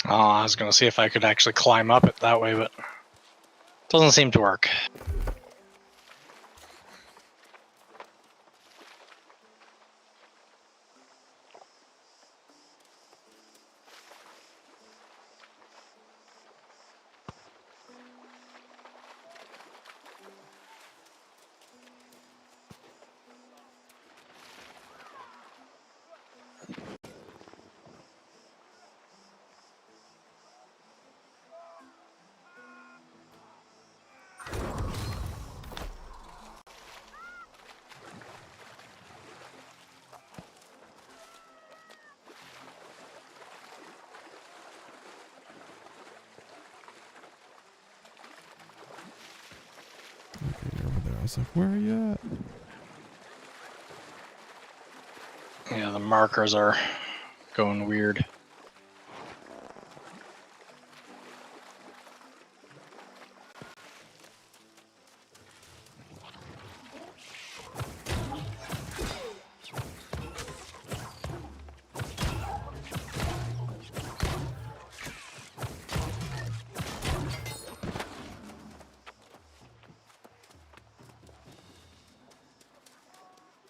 Oh, I was going to see if I could actually climb up it that way, but doesn't seem to work. Okay, you're over there. I was like, where are you at? Yeah, the markers are going weird.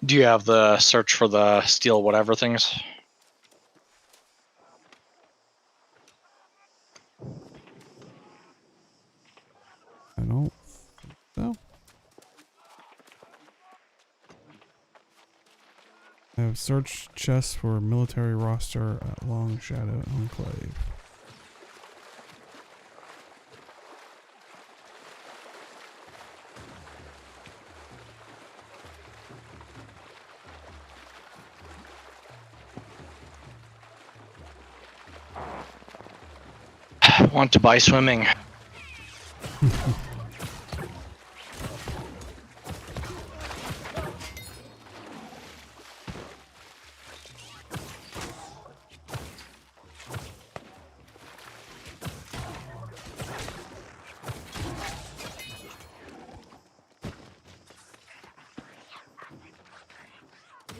Do you have the search for the steel whatever things? I don't think so. I have search chests for military roster at Long Shadow Enclave. Want to buy swimming.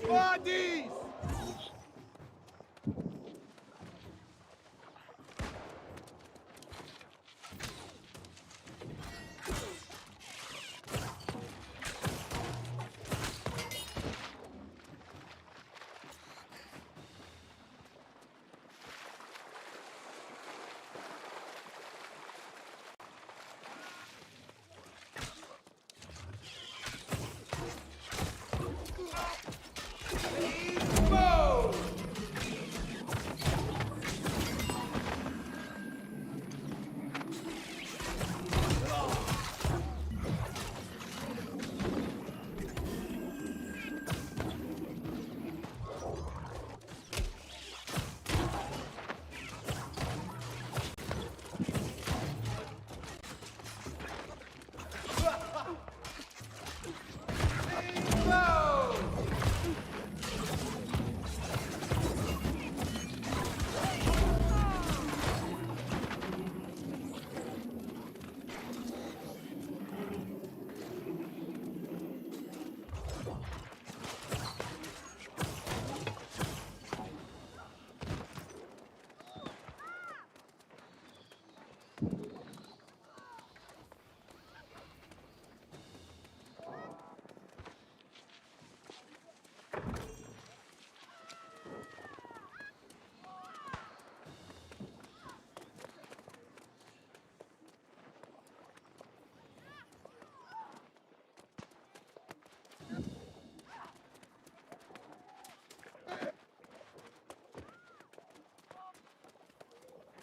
Bodies!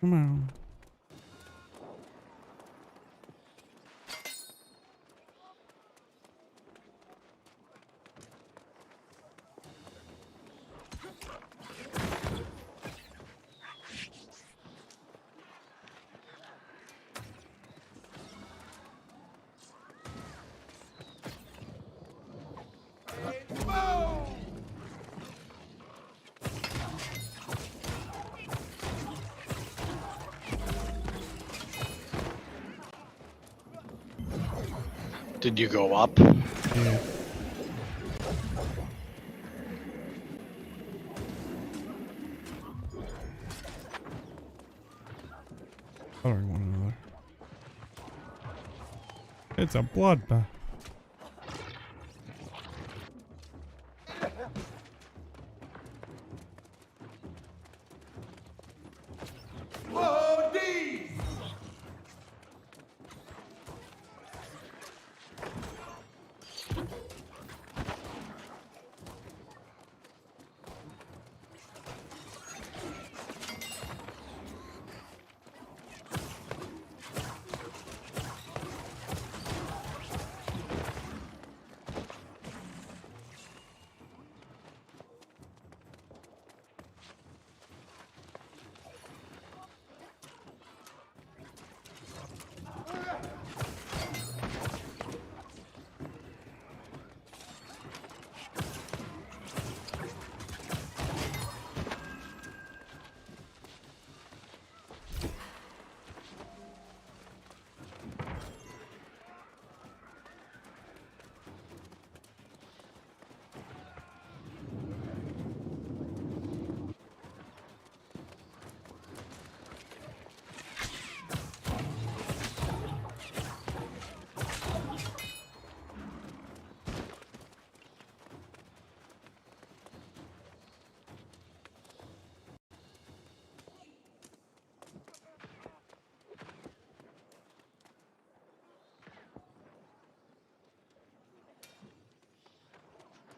Come on. Did you go up? Yeah. Following one another. It's a bloodbath.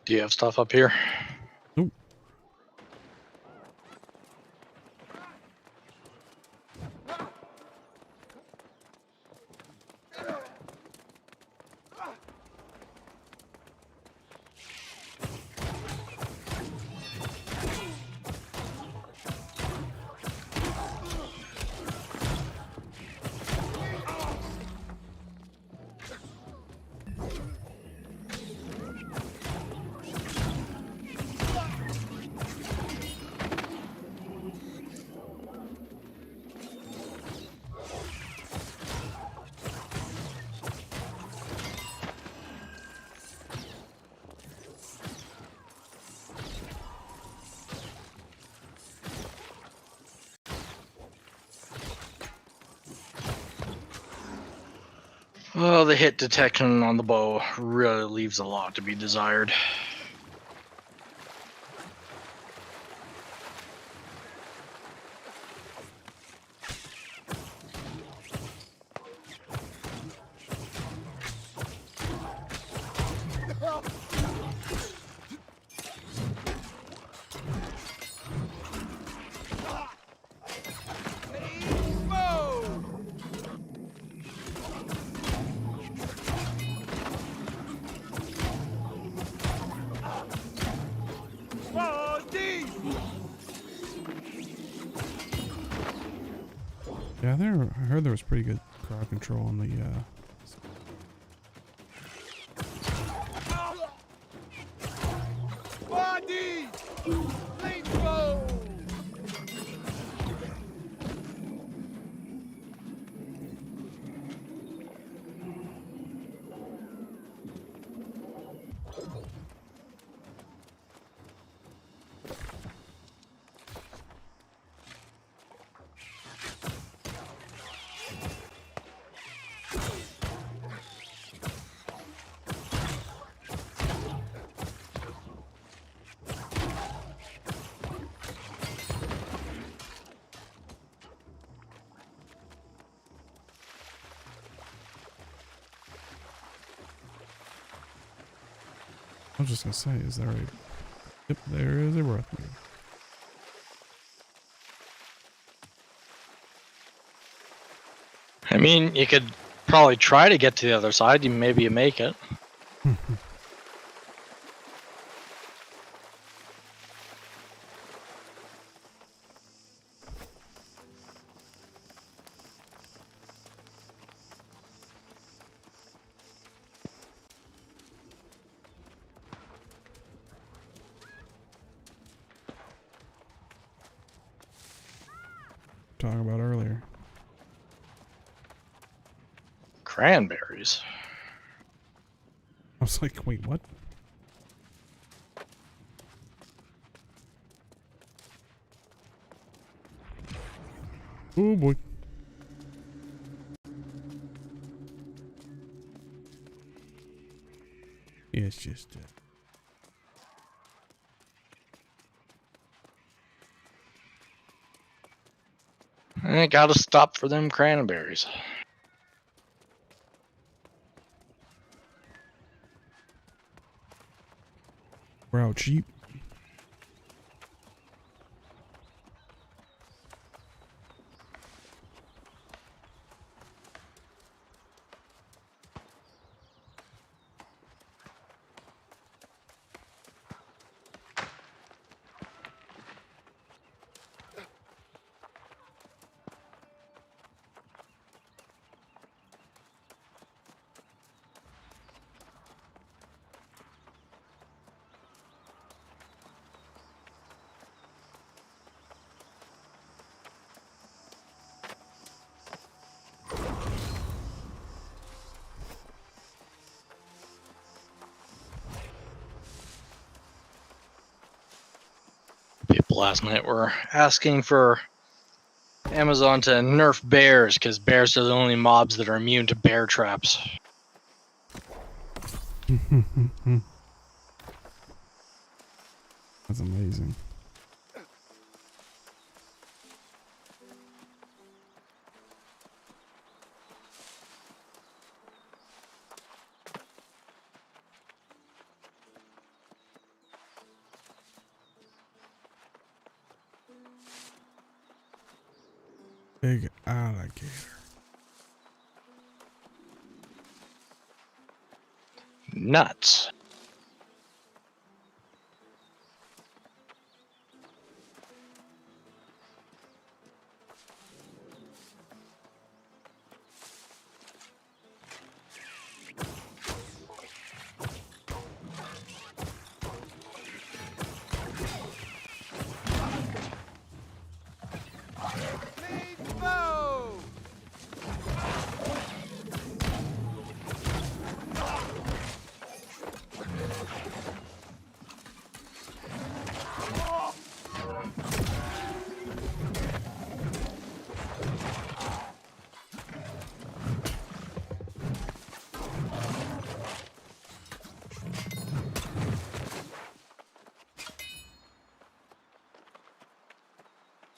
Do you have stuff up here? Nope. Oh, the hit detection on the bow really leaves a lot to be desired. Yeah, I heard there was pretty good crowd control on the Body! Rainbow! I was just gonna say, is there a... Yep, there is a breath meter. I mean, you could probably try to get to the other side. Maybe you make it. Talking about earlier. Cranberries. I was like, wait, what? Oh boy. Yeah, it's just I gotta stop for them cranberries. we're out cheap. People last night were asking for Amazon to nerf bears because bears are the only mobs that are immune to bear traps. That's amazing. Big alligator. Nuts.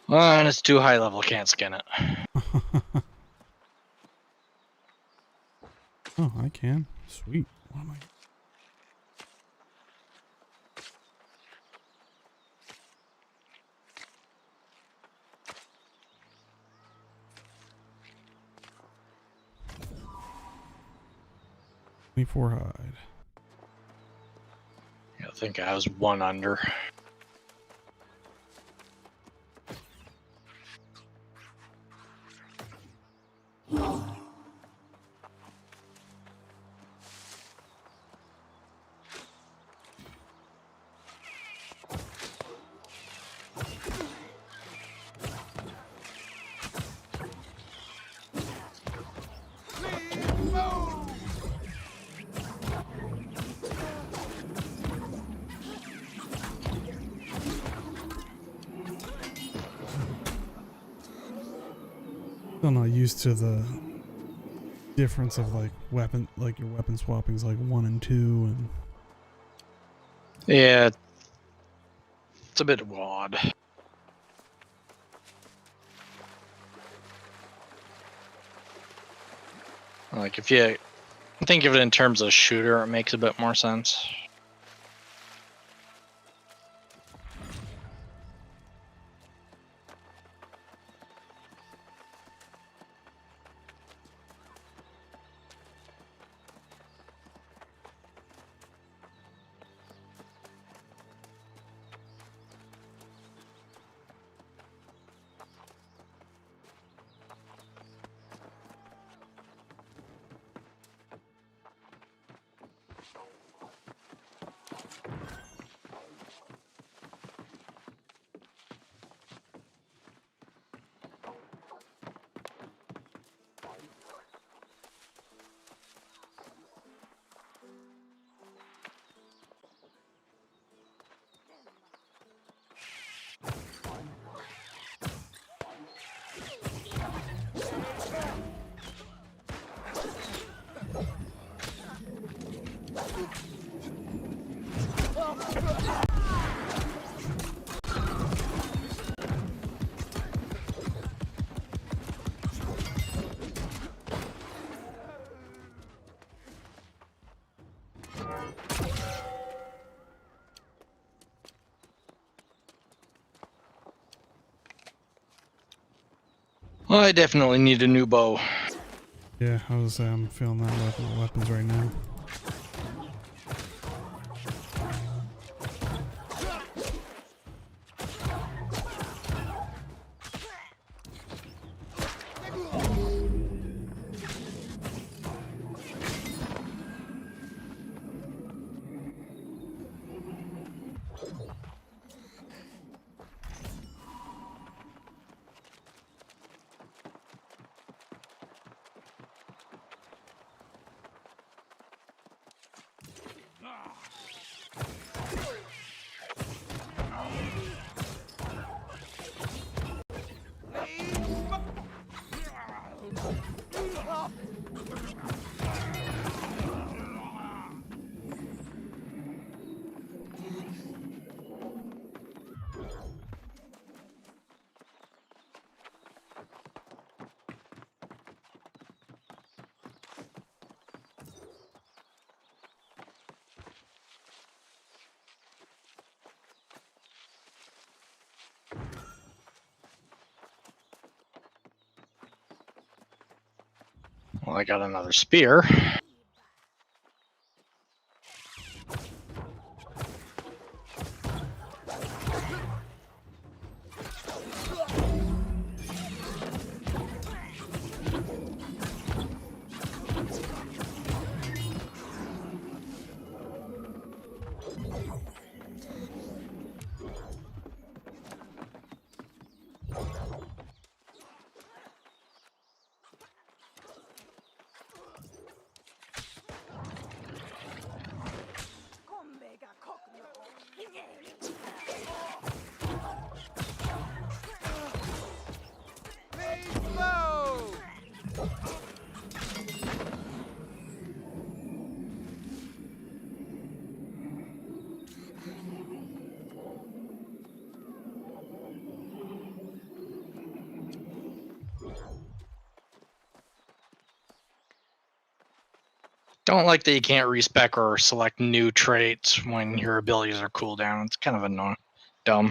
And it's too high level, can't skin it. Oh, I can. Sweet. What am I? $24 hide. I think I was 1 under. Still not used to the difference of like weapon, like your weapon swappings, like 1 and 2, and Yeah, it's a bit odd. Like if you think of it in terms of shooter, it makes a bit more sense. Well, I definitely need a new bow. yeah, I was I'm feeling that with weapons right now. Well, I got another spear. Don't like that you can't respec or select new traits when your abilities are cooldown. It's kind of annoying. Dumb.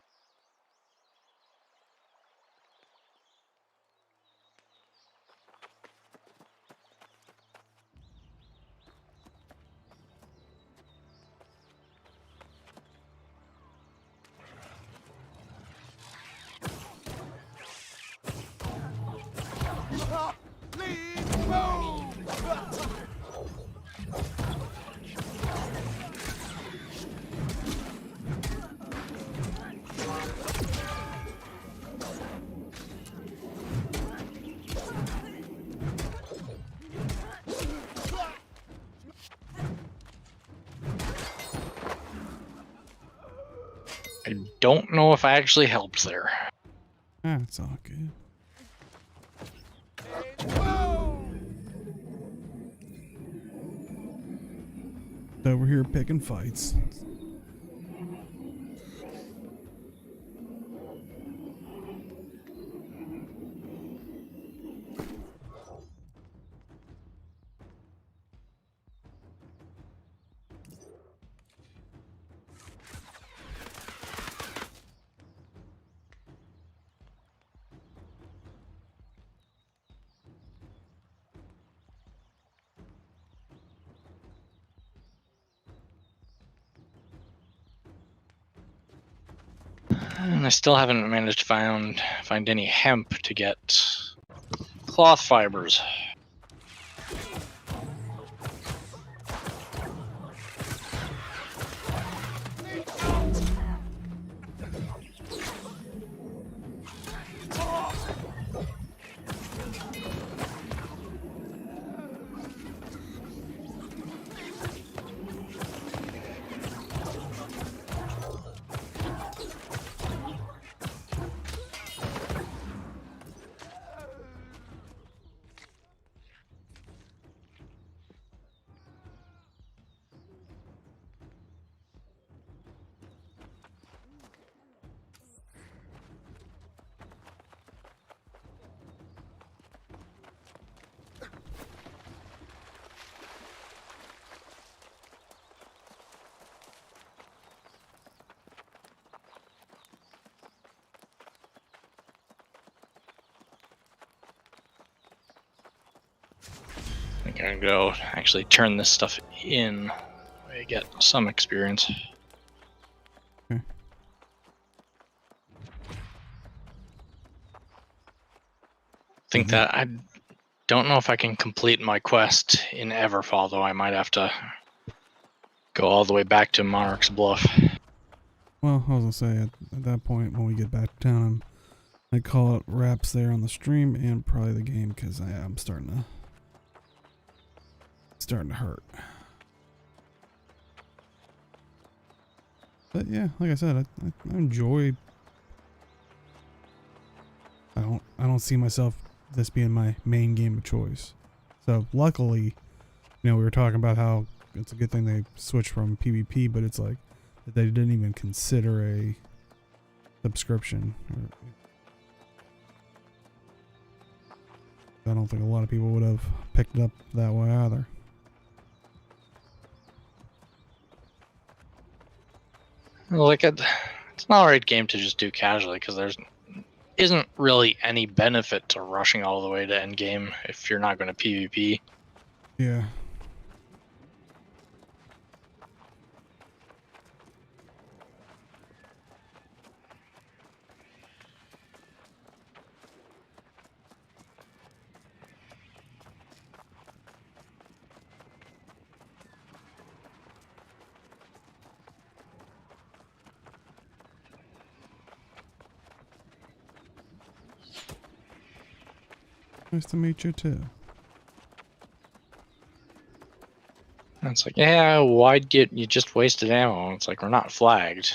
I don't know if I actually helped there. That's all good. Over here picking fights. And I still haven't managed to find any hemp to get cloth fibers. I gotta go actually turn this stuff in. I get some experience. Okay. Think that I don't know if I can complete my quest in Everfall, though. I might have to go all the way back to Monarch's Bluff. Well, I was gonna say at that point when we get back to town, I call it wraps there on the stream and probably the game because I'm starting to hurt. But yeah, like I said, I enjoy. I don't see myself this being my main game of choice. So luckily, we were talking about how it's a good thing they switched from PvP, but it's like that they didn't even consider a subscription. I don't think a lot of people would have picked it up that way either. Like it's an alright game to just do casually because there's isn't really any benefit to rushing all the way to endgame if you're not going to PvP. Yeah. Nice to meet you too. And it's like, yeah, why'd you just wasted ammo? It's like, we're not flagged.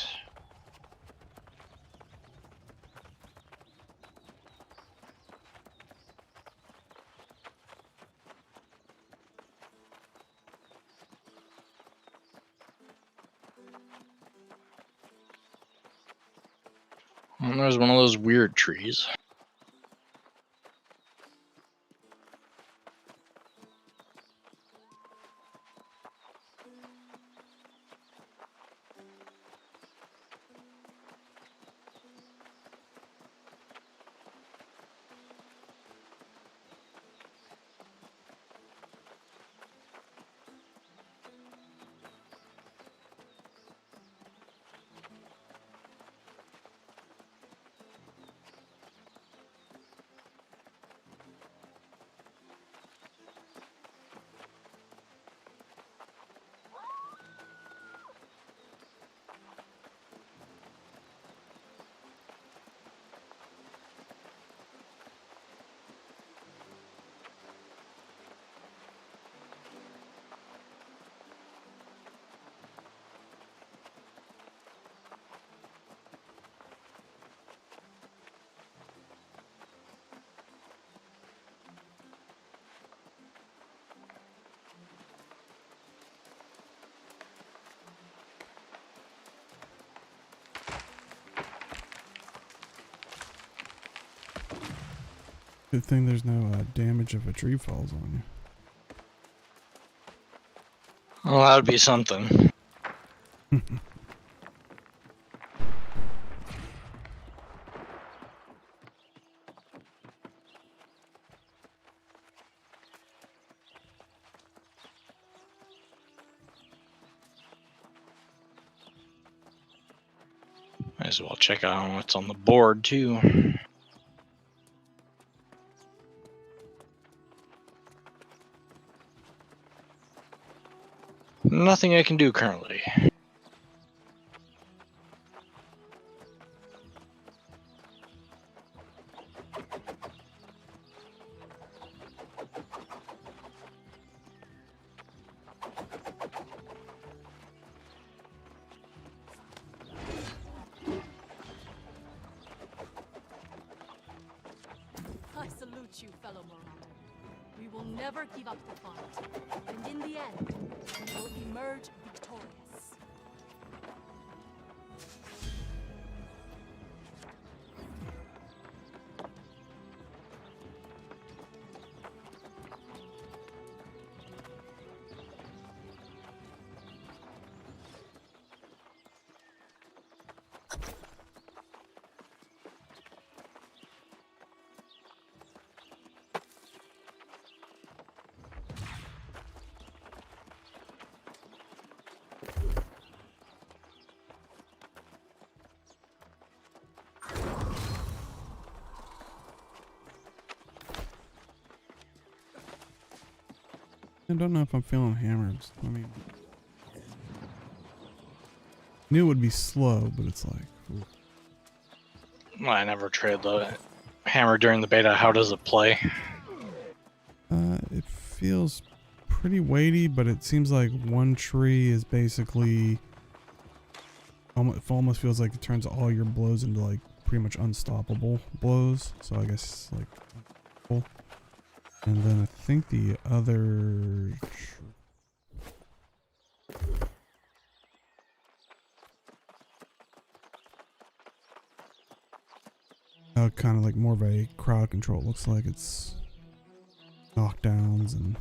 And there's one of those weird trees. Good thing there's no damage if a tree falls on Well, that would be something. you. Might as well check out what's on the board, too. Nothing I can do currently. I salute you, fellow Marauder. We will never give up the fight, and in the end, we will emerge victorious. I don't know if I'm feeling hammered. I mean, knew it would be slow, but it's like, ooh. Well, I never tried the hammer during the beta. How does it play? It feels pretty weighty, but it seems like one tree is basically it almost feels like it turns all your blows into like pretty much unstoppable blows. So I guess like cool. And then I think the other kind of like more of a crowd control. It looks like it's knockdowns and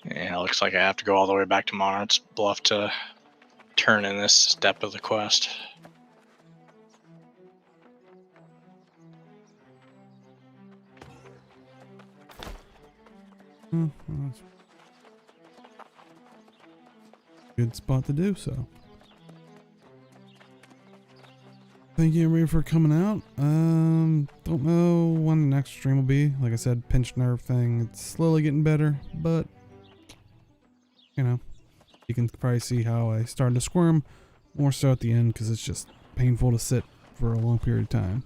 Yeah, it looks like I have to go all the way back to Monarch's Bluff to turn in this step of the quest. That's a good spot to do so. Thank you everybody for coming out. Don't know when the next stream will be. Like I said, pinched nerve thing. It's slowly getting better, but you know, you can probably see how I started to squirm more so at the end because it's just painful to sit for a long period of time.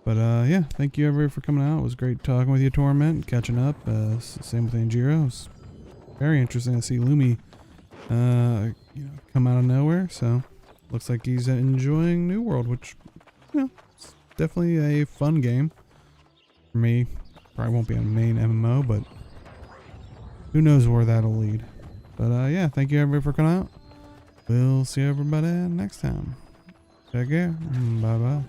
But yeah, thank you everybody for coming out. It was great talking with you, Torment, catching up. Same with Anjiro. It was very interesting to see Lumi, come out of nowhere. So looks like he's enjoying New World, which, it's definitely a fun game for me. Probably won't be a main MMO, but who knows where that'll lead. But yeah, thank you everybody for coming out. We'll see everybody next time. Take care. Bye bye.